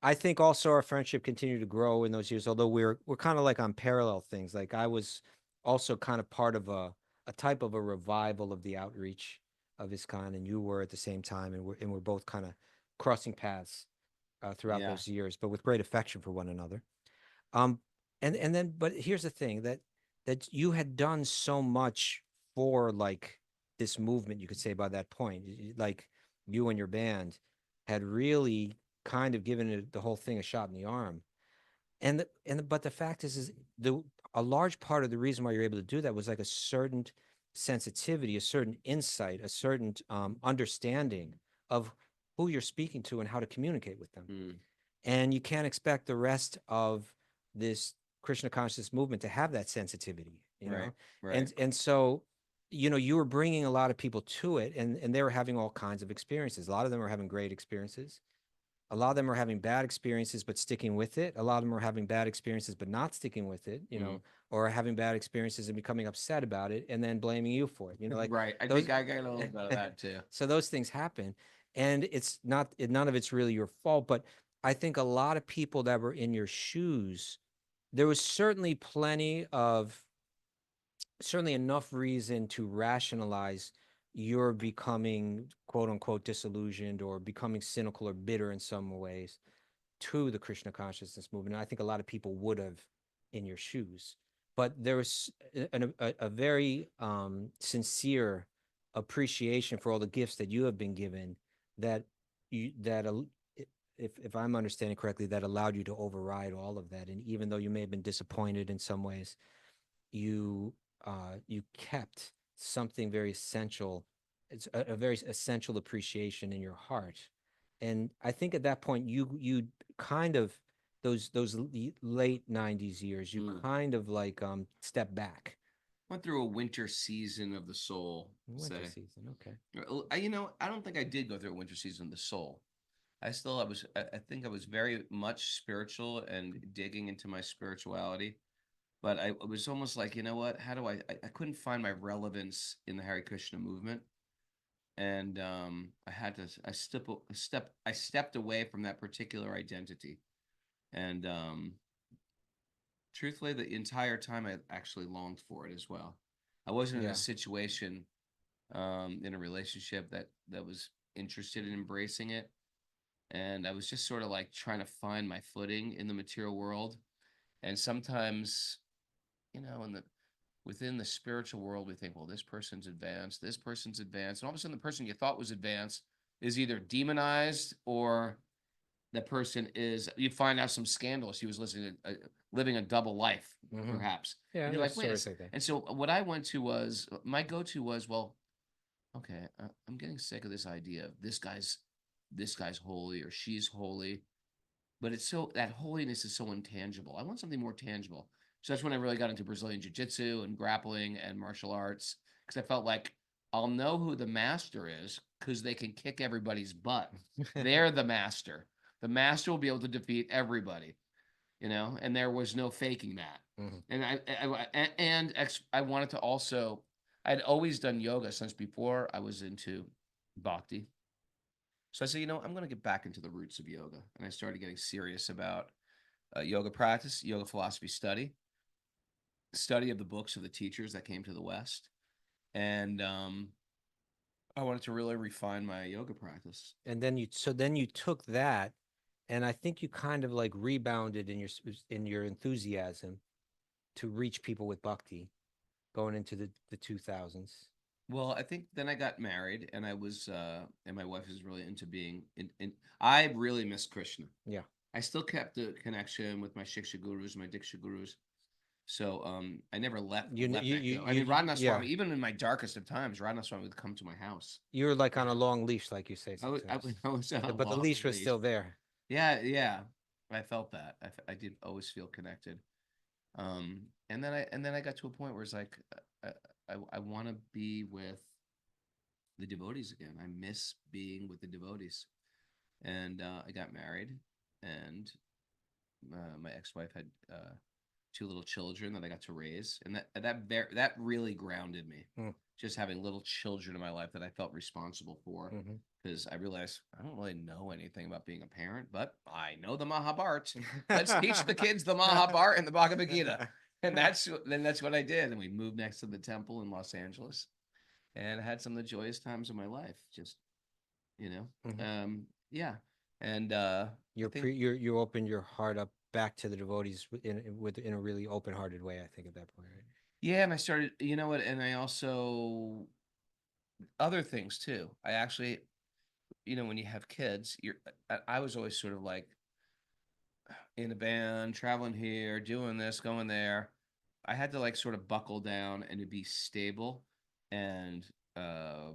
I think also our friendship continued to grow in those years, although we're kind of like on parallel things. Like I was also kind of part of a type of a revival of the outreach of this kind, and you were at the same time, and we're both kind of crossing paths throughout Yeah. those years, but with great affection for one another. Um, and then, but here's the thing that you had done so much for like this movement, you could say by that point, like you and your band had really kind of given the whole thing a shot in the arm. But the fact is a large part of the reason why you're able to do that was like a certain sensitivity, a certain insight, a certain understanding of who you're speaking to and how to communicate with them. Mm. And you can't expect the rest of this Krishna consciousness movement to have that sensitivity, Right. And so, you were bringing a lot of people to it, and they were having all kinds of experiences. A lot of them are having great experiences. A lot of them are having bad experiences, but sticking with it. A lot of them are having bad experiences, but not sticking with it, or having bad experiences and becoming upset about it and then blaming you for it. Like right. I think I got a little bit of that too. So those things happen, and none of it's really your fault. But I think a lot of people that were in your shoes, there was certainly certainly enough reason to rationalize your becoming quote unquote disillusioned or becoming cynical or bitter in some ways to the Krishna consciousness movement. And I think a lot of people would have in your shoes, but there was a very sincere appreciation for all the gifts that you have been given that if I'm understanding correctly, that allowed you to override all of that. And even though you may have been disappointed in some ways, you kept something very essential. It's a very essential appreciation in your heart. And I think at that point, you kind of those late 90s years, you kind of like step back. Went through a winter season of the soul. Winter season, okay. I don't think I did go through a winter season of the soul. I think I was very much spiritual and digging into my spirituality. But it was almost like, you know what? How do I couldn't find my relevance in the Hare Krishna movement. And I stepped away from that particular identity. And truthfully, the entire time I actually longed for it as well. I wasn't in a situation in a relationship that was interested in embracing it. And I was just sort of like trying to find my footing in the material world. And sometimes, within the spiritual world, we think, well, this person's advanced, and all of a sudden the person you thought was advanced is either demonized or the person you find out some scandals. He was living a double life, perhaps. Yeah. And you're like, wait. And so what I went to was, my go-to was, well, okay, I'm getting sick of this idea of this guy's holy or she's holy, but that holiness is so intangible. I want something more tangible. So that's when I really got into Brazilian jiu-jitsu and grappling and martial arts, because I felt like I'll know who the master is because they can kick everybody's butt. They're the master. The master will be able to defeat everybody, and there was no faking that. Mhm. And I wanted to also, I'd always done yoga since before I was into bhakti. So I said, I'm going to get back into the roots of yoga. And I started getting serious about yoga practice, yoga philosophy study of the books of the teachers that came to the West. And I wanted to really refine my yoga practice. And then you took that, and I think you kind of like rebounded in your enthusiasm to reach people with bhakti going into the 2000s. Well, I think then I got married, and and my wife is really into being I really miss Krishna. Yeah. I still kept the connection with my Shiksha gurus, my Diksha gurus. So I never let You that go. I you mean, Radhanath yeah. Swami, even in my darkest of times, Radhanath Swami would come to my house. You were like on a long leash, like you say I was, I sometimes. was, I was on a But the long leash was leash. still there. Yeah, yeah. I felt that. I did always feel connected. And then I got to a point where it's like I want to be with the devotees again. I miss being with the devotees. And I got married, and my ex-wife had two little children that I got to raise, and that really grounded me. Mm. Just having little children in my life that I felt responsible for, Mhm. because I realized I don't really know anything about being a parent, but I know the Mahabharata. Let's teach the kids the Mahabharata and the Bhagavad Gita, and that's what I did. And we moved next to the temple in Los Angeles, and I had some of the joyous times of my life. Just yeah, and I think. You opened your heart up back to the devotees in a really open-hearted way, I think, at that point, right? Yeah, and I started, and I also other things too. I actually, when you have kids, I was always sort of like in a band, traveling here, doing this, going there. I had to like sort of buckle down and to be stable and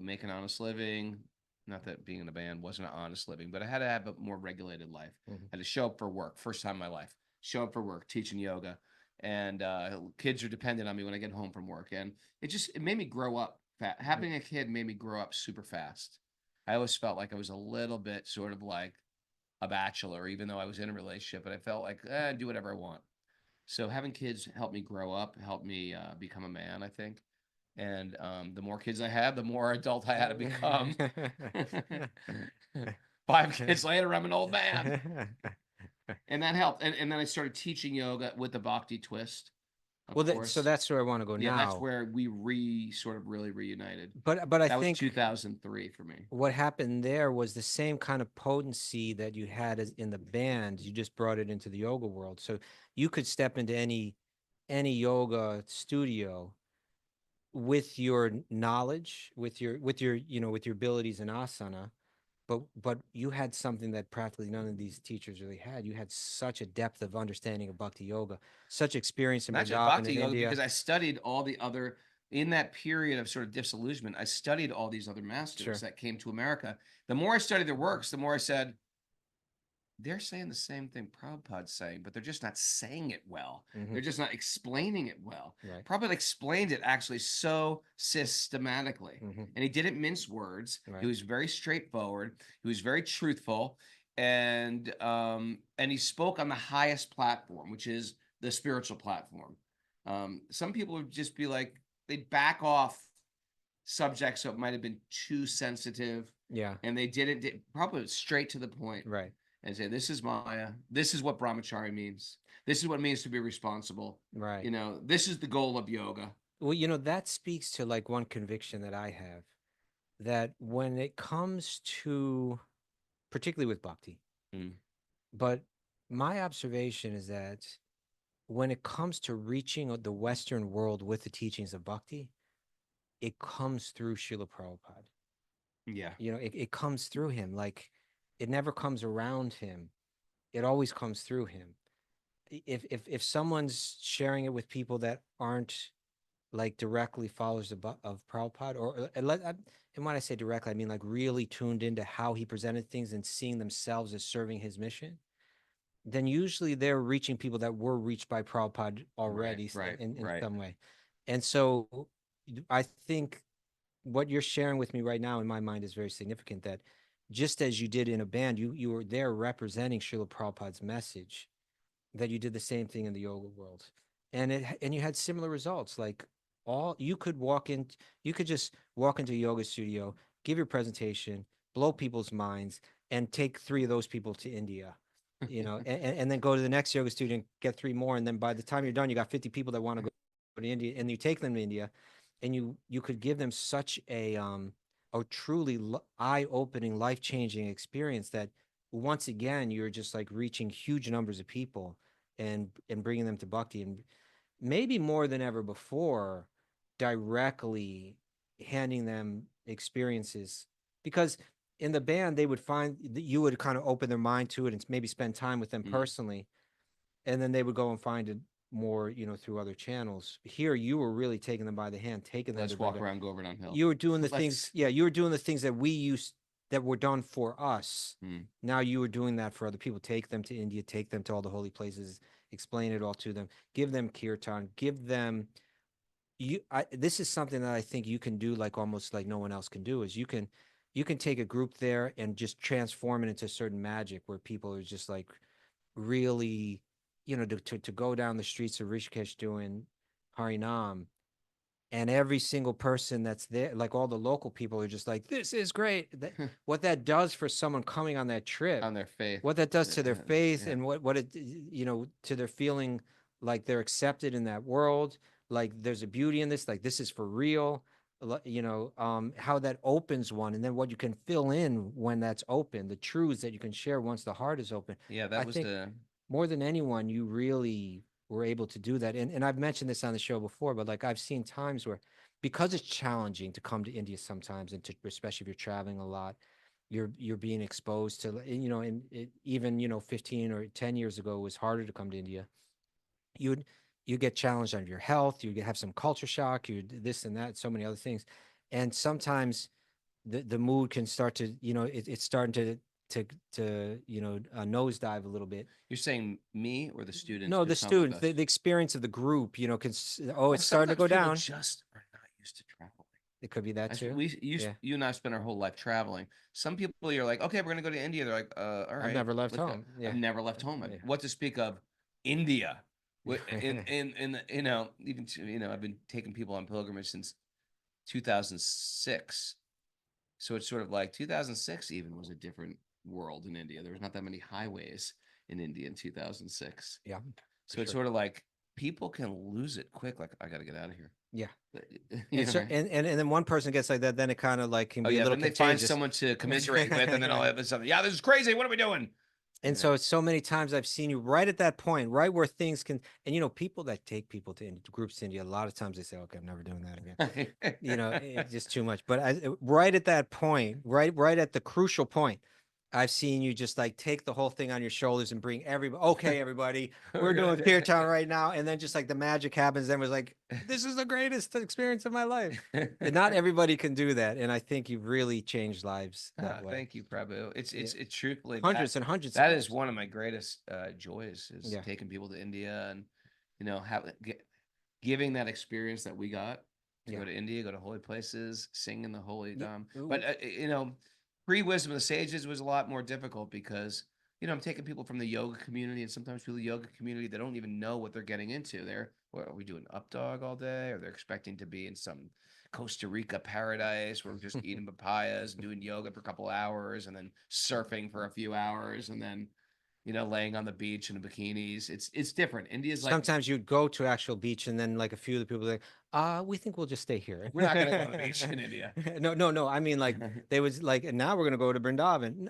make an honest living. Not that being in a band wasn't an honest living, but I had to have a more regulated life. Mhm. I had to show up for work, first time in my life. Show up for work, teaching yoga, and kids are dependent on me when I get home from work, and it made me grow up. Having a kid made me grow up super fast. I always felt like I was a little bit sort of like a bachelor, even though I was in a relationship, but I felt like do whatever I want. So having kids helped me grow up, helped me become a man, I think. And the more kids I had, the more adult I had to become. 5 kids later, I'm an old man, and that helped. And then I started teaching yoga with the Bhakti twist, of course. So that's where I want to go Yeah, now. that's where we sort of really reunited. But I That was think 2003 for me. what happened there was the same kind of potency that you had in the band. You just brought it into the yoga world. So you could step into any yoga studio with your knowledge, with your abilities in asana, but you had something that practically none of these teachers really had. You had such a depth of understanding of bhakti yoga, such experience in Not just Vrindavan Bhakti in yoga, India. because I studied all the other, in that period of sort of disillusionment, I studied all these other masters Sure. that came to America. The more I studied their works, the more I said, they're saying the same thing Prabhupada's saying, but they're just not saying it well. Mhm. They're just not explaining it well. Right. Prabhupada explained it actually so systematically. Mhm. And he didn't mince words. Right. He was very straightforward. He was very truthful. And he spoke on the highest platform, which is the spiritual platform. Some people would just be like, they'd back off subjects that might have been too sensitive. Yeah. And they didn't, probably straight to the point. Right. And say, this is Maya. This is what brahmachari means. This is what it means to be responsible. Right. This is the goal of yoga. Well, that speaks to like one conviction that I have, that when it comes to, particularly with bhakti, but my observation is that when it comes to reaching the Western world with the teachings of bhakti, it comes through Srila Prabhupada. Yeah. It comes through him. Like, it never comes around him. It always comes through him. If someone's sharing it with people that aren't like directly followers of Prabhupada, and when I say directly, I mean like really tuned into how he presented things and seeing themselves as serving his mission, then usually they're reaching people that were reached by Prabhupada already Right. in some way. And so I think what you're sharing with me right now in my mind is very significant. That just as you did in a band, you were there representing Srila Prabhupada's message. That you did the same thing in the yoga world, and you had similar results. Like all you could walk in, you could just walk into a yoga studio, give your presentation, blow people's minds, and take three of those people to India, and then go to the next yoga studio and get three more, and then by the time you're done, you got 50 people that want to go to India, and you take them to India, and you could give them such a truly eye-opening, life-changing experience that once again you're just like reaching huge numbers of people and bringing them to bhakti, and maybe more than ever before, directly handing them experiences, because in the band they would find that you would kind of open their mind to it and maybe spend time with them personally, and then they would go and find it more, through other channels. Here you were really taking them by the hand, taking them Let's walk around Govardhan Hill. you were doing the Let's- things, yeah, you were doing the things that we used, that were done for us. Now you were doing that for other people. Take them to India, take them to all the holy places, explain it all to them, give them kirtan, give them this is something that I think you can do, like almost like no one else can do, is you can take a group there and just transform it into certain magic where people are just like really, to go down the streets of Rishikesh doing Harinam, and every single person that's there, like all the local people, are just like, this is great. What that does for someone coming on that trip, on their faith, what that does to their faith, yeah. and what it, to their feeling like they're accepted in that world, like there's a beauty in this, like this is for real, how that opens one, and then what you can fill in when that's open, the truths that you can share once the heart is open. Yeah, that I was think more than anyone, you really were able to do that. And I've mentioned this on the show before, but like I've seen times where, because it's challenging to come to India sometimes, and especially if you're traveling a lot, you're being exposed to, and even 15 or 10 years ago, it was harder to come to India. You get challenged on your health, you have some culture shock, you this and that, so many other things, and sometimes the mood can start to, it's starting to nosedive a little bit. You're saying me or the students? No, who the come with students, us? the experience of the group, it's Well, starting to go sometimes people down. just are not used to traveling. It could be that too. You and I spent our whole life traveling. Some people, you're like, okay, we're gonna go to India. They're like, all right. I've never left let's go." home. Yeah. I've never left home. Yeah. What to speak of India? In even I've been taking people on pilgrimage since 2006. So it's sort of like 2006 even was a different world in India. There was not that many highways in India in 2006. Yeah. So it's sort of like people can lose it quick. Like, I got to get out of here. Yeah. You And, so, know? and then one person gets like that, then it kind of like can Oh be a yeah, little then they find contagious. someone to commiserate with, and then all of a sudden, yeah, this is crazy. What are we doing? And so it's so many times I've seen you right at that point, right where things can, and people that take people to groups to India, a lot of times they say, okay, I'm never doing that again. It's just too much. But right at that point, right at the crucial point, I've seen you just like take the whole thing on your shoulders and bring everybody. Okay, everybody, we're doing kirtan right now, and then just like the magic happens. Then was like, this is the greatest experience of my life. And not everybody can do that, and I think you've really changed lives that way. Thank you, Prabhu. It's truthfully Hundreds and hundreds. That of is lives. one of my greatest joys is taking people to India and giving that experience that we got to go to India, go to holy places, sing in the holy Dham. But pre-wisdom of the sages was a lot more difficult because I'm taking people from the yoga community, and sometimes people in the yoga community, they don't even know what they're getting into. What are we doing, up dog all day, or they're expecting to be in some Costa Rica paradise where we're just eating papayas and doing yoga for a couple hours and then surfing for a few hours and then laying on the beach in bikinis. It's different. India's like, sometimes you'd go to actual beach, and then like a few of the people are like, we think we'll just stay here. we're not going to go to the beach in India. No. I mean, like they was like, now we're gonna go to Brindavan.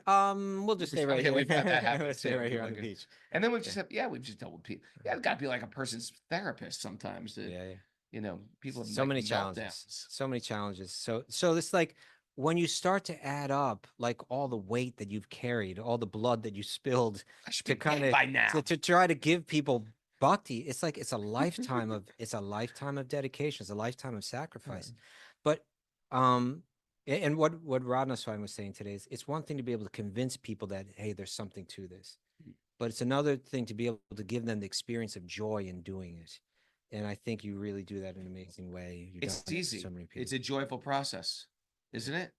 We'll just stay right here. We've had that happen We'll stay too. right here on Like the beach. And then we've just we've just dealt with people. Yeah, it's got to be like a person's therapist sometimes. People have So like many meltdowns. challenges. So many challenges. So it's like when you start to add up like all the weight that you've carried, all the blood that you spilled I should to be kind paid of by now. to try to give people bhakti, it's like it's a lifetime of dedication, it's a lifetime of sacrifice. But and what Radha Swami was saying today is, it's one thing to be able to convince people that, hey, there's something to this, but it's another thing to be able to give them the experience of joy in doing it. And I think you really do that in an amazing way. You've done It's it for easy. so many people. It's a joyful process, isn't it?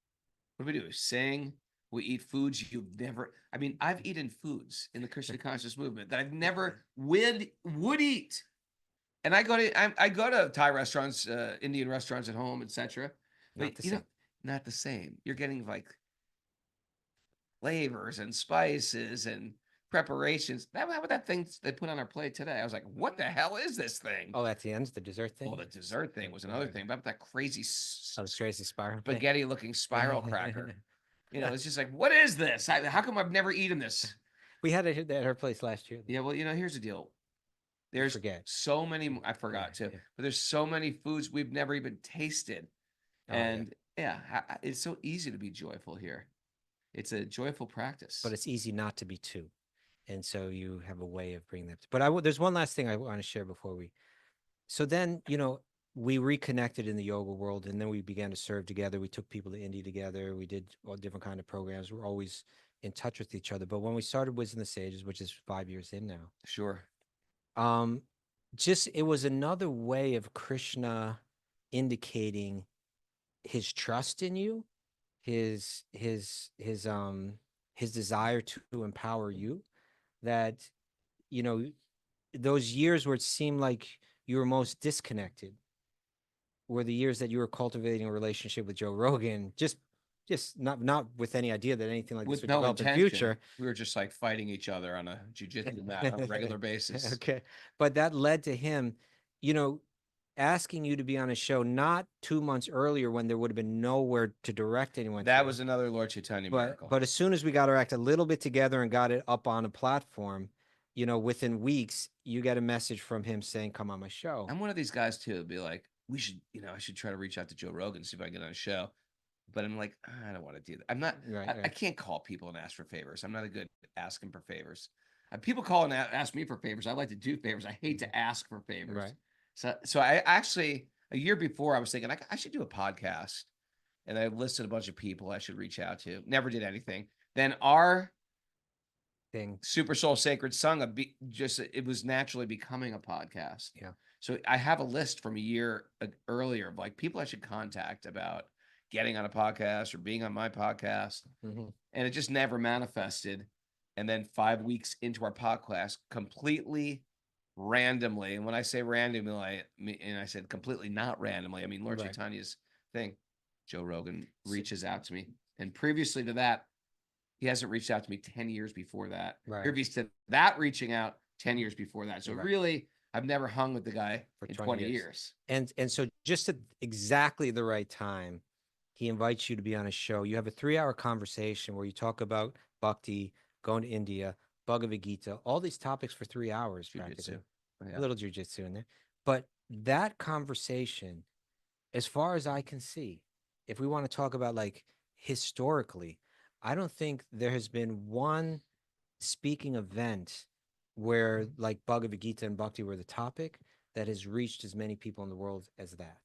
What do? We sing. We eat foods you've never. I mean, I've eaten foods in the Christian conscious movement that I've never would eat. And I go to Thai restaurants, Indian restaurants at home, etc. Not But the you know, same. not the same. You're getting like flavors and spices and preparations. How about that thing they put on our plate today? I was like, what the hell is this thing? Oh, at the end, the dessert thing. Well, the dessert thing was another thing. But that crazy Oh, the crazy spiral thing. spaghetti looking spiral cracker. You know, it's just like, what is this? How come I've never eaten this? We had it at her place last year. Yeah, well, here's the deal. There's forget. so many, I forgot too, but there's so many foods we've never even tasted. And it's so easy to be joyful here. It's a joyful practice. But it's easy not to be too. And so you have a way of bringing that. But there's one last thing I want to share before we. So then, we reconnected in the yoga world, and then we began to serve together. We took people to India together. We did all different kind of programs. We're always in touch with each other. But when we started Wisdom of the Sages, which is 5 years in now, Sure. just it was another way of Krishna indicating his trust in you, his desire to empower you, that those years where it seemed like you were most disconnected were the years that you were cultivating a relationship with Joe Rogan, just not with any idea that anything like this With would no develop in intention. the future. We were just like fighting each other on a jujitsu mat on a regular basis. Okay. But that led to him, asking you to be on a show not 2 months earlier when there would have been nowhere to direct anyone. That was another Lord Chaitanya miracle. But as soon as we got our act a little bit together and got it up on a platform, within weeks, you get a message from him saying, come on my show. I'm one of these guys too. Be like, we should, I should try to reach out to Joe Rogan, see if I can get on a show. But I'm like, I don't want to do that. I'm not, Right, I can't call people and ask for favors. I'm not a good asking for favors. People call and ask me for favors. I like to do favors. I hate to ask for favors. Right. So I actually, a year before, I was thinking I should do a podcast. And I listed a bunch of people I should reach out to. Never did anything. Then our thing, Super Soul Sacred Sangha, it was naturally becoming a podcast. Yeah. So I have a list from a year earlier of like people I should contact about getting on a podcast or being on my podcast. Mm-hmm. And it just never manifested. And then 5 weeks into our podcast, completely randomly, and when I say randomly, and I said completely not randomly, I mean Lord Chaitanya's thing, Joe Rogan reaches out to me. And previously to that, he hasn't reached out to me 10 years before that. Right. Previous to that, reaching out 10 years before that. So really, I've never hung with the guy for 20 years. And so just at exactly the right time, he invites you to be on a show. You have a 3-hour conversation where you talk about bhakti, going to India, Bhagavad Gita, all these topics for 3 hours. Jiu-jitsu. A little jujitsu in there. But that conversation, as far as I can see, if we want to talk about like historically, I don't think there has been one speaking event where like Bhagavad Gita and Bhakti were the topic that has reached as many people in the world as that.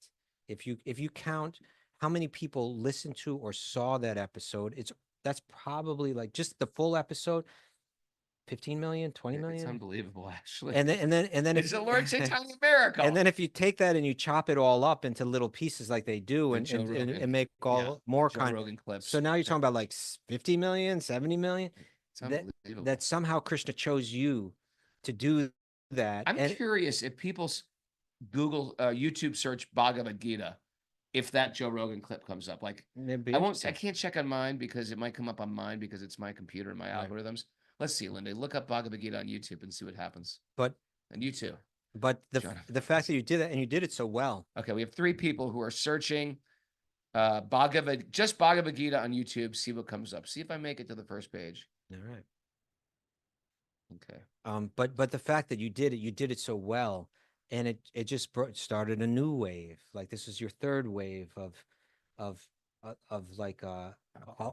If you count how many people listened to or saw that episode, that's probably like just the full episode, 15 million, 20 million. It's unbelievable, actually. And then it's a Lord Chaitanya miracle. And then if you take that and you chop it all up into little pieces like they do and make all more Joe Rogan clips. So now you're talking about like 50 million, 70 million. It's unbelievable. That somehow Krishna chose you to do that. I'm curious if people Google YouTube search Bhagavad Gita, if that Joe Rogan clip comes up. Like I can't check on mine because it might come up on mine because it's my computer and my algorithms. Let's see, Linda. Look up Bhagavad Gita on YouTube and see what happens. And you too. But the fact that you did that and you did it so well. Okay, we have 3 people who are searching Bhagavad Gita on YouTube. See what comes up. See if I make it to the first page. All right. Okay. But the fact that you did it so well, and it just started a new wave. Like this is your 3rd wave of like a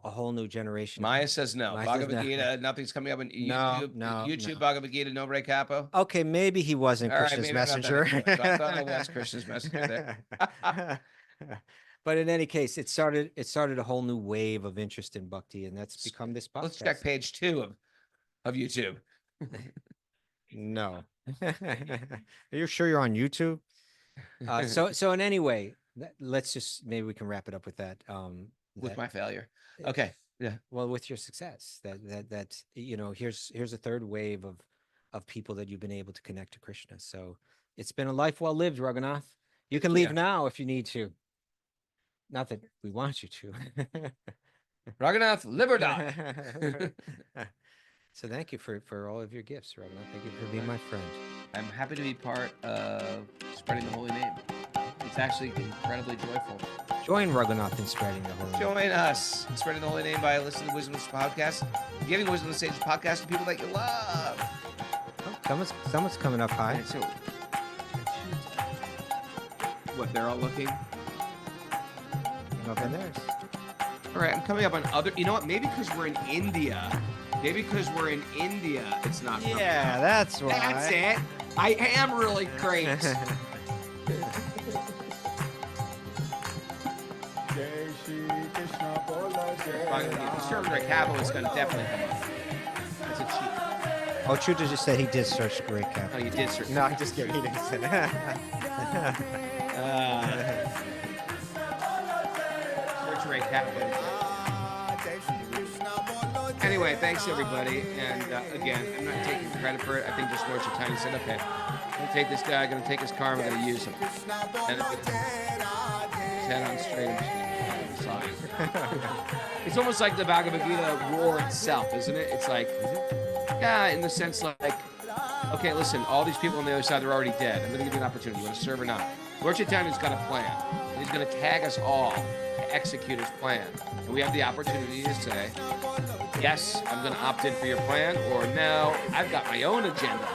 whole new generation. Maya says no. Bhagavad Gita, nothing's coming up on YouTube. YouTube, Bhagavad Gita, no Ray Capo. Okay, maybe he wasn't Krishna's messenger. I thought I was Krishna's messenger there. But in any case, it started a whole new wave of interest in bhakti, and that's become this podcast. Let's check page 2 of YouTube. No. Are you sure you're on YouTube? So in any way, let's just maybe we can wrap it up with that. With That my failure. Okay. Yeah. well, with your success, that here's a third wave of people that you've been able to connect to Krishna. So it's been a life well lived, Raghunath. You can leave Yeah. now if you need to. Not that we want you to. Raghunath, live or die. So thank you for all of your gifts, Raghunath. Thank you for being my friend. I'm happy to be part of spreading the holy name. It's actually incredibly joyful. Join Raghunath in spreading the holy name. Join us in spreading the holy name by listening to Wisdom of the Podcast, giving Wisdom of the Sage podcast to people that you love. Oh, someone's coming up high. And so, what, they're all looking? Up in theirs. All right, I'm coming up on other. You know what? Maybe because we're in India. Maybe because we're in India, it's not coming Yeah, up. that's why. That's it. I am really great. Conservative capital is going to definitely come up. That's a cheat. Oh, Chuta just said he did search great cap. Oh, you did, sir. No, I'm just kidding. He didn't say that. Search rate capital. Anyway, thanks everybody. And again, I'm not taking credit for it. I think just Lord Chaitanya said, okay, I'm going to take this guy, I'm going to take his car, I'm going to use him. And his head on straight. It's almost like the Bhagavad Gita roar itself, isn't it? It's like, yeah, in the sense like, okay, listen, all these people on the other side, they're already dead. I'm going to give you an opportunity. You want to serve or not? Lord Chaitanya's got a plan. And he's going to tag us all to execute his plan. And we have the opportunity to say, yes, I'm going to opt in for your plan, or no, I've got my own agenda.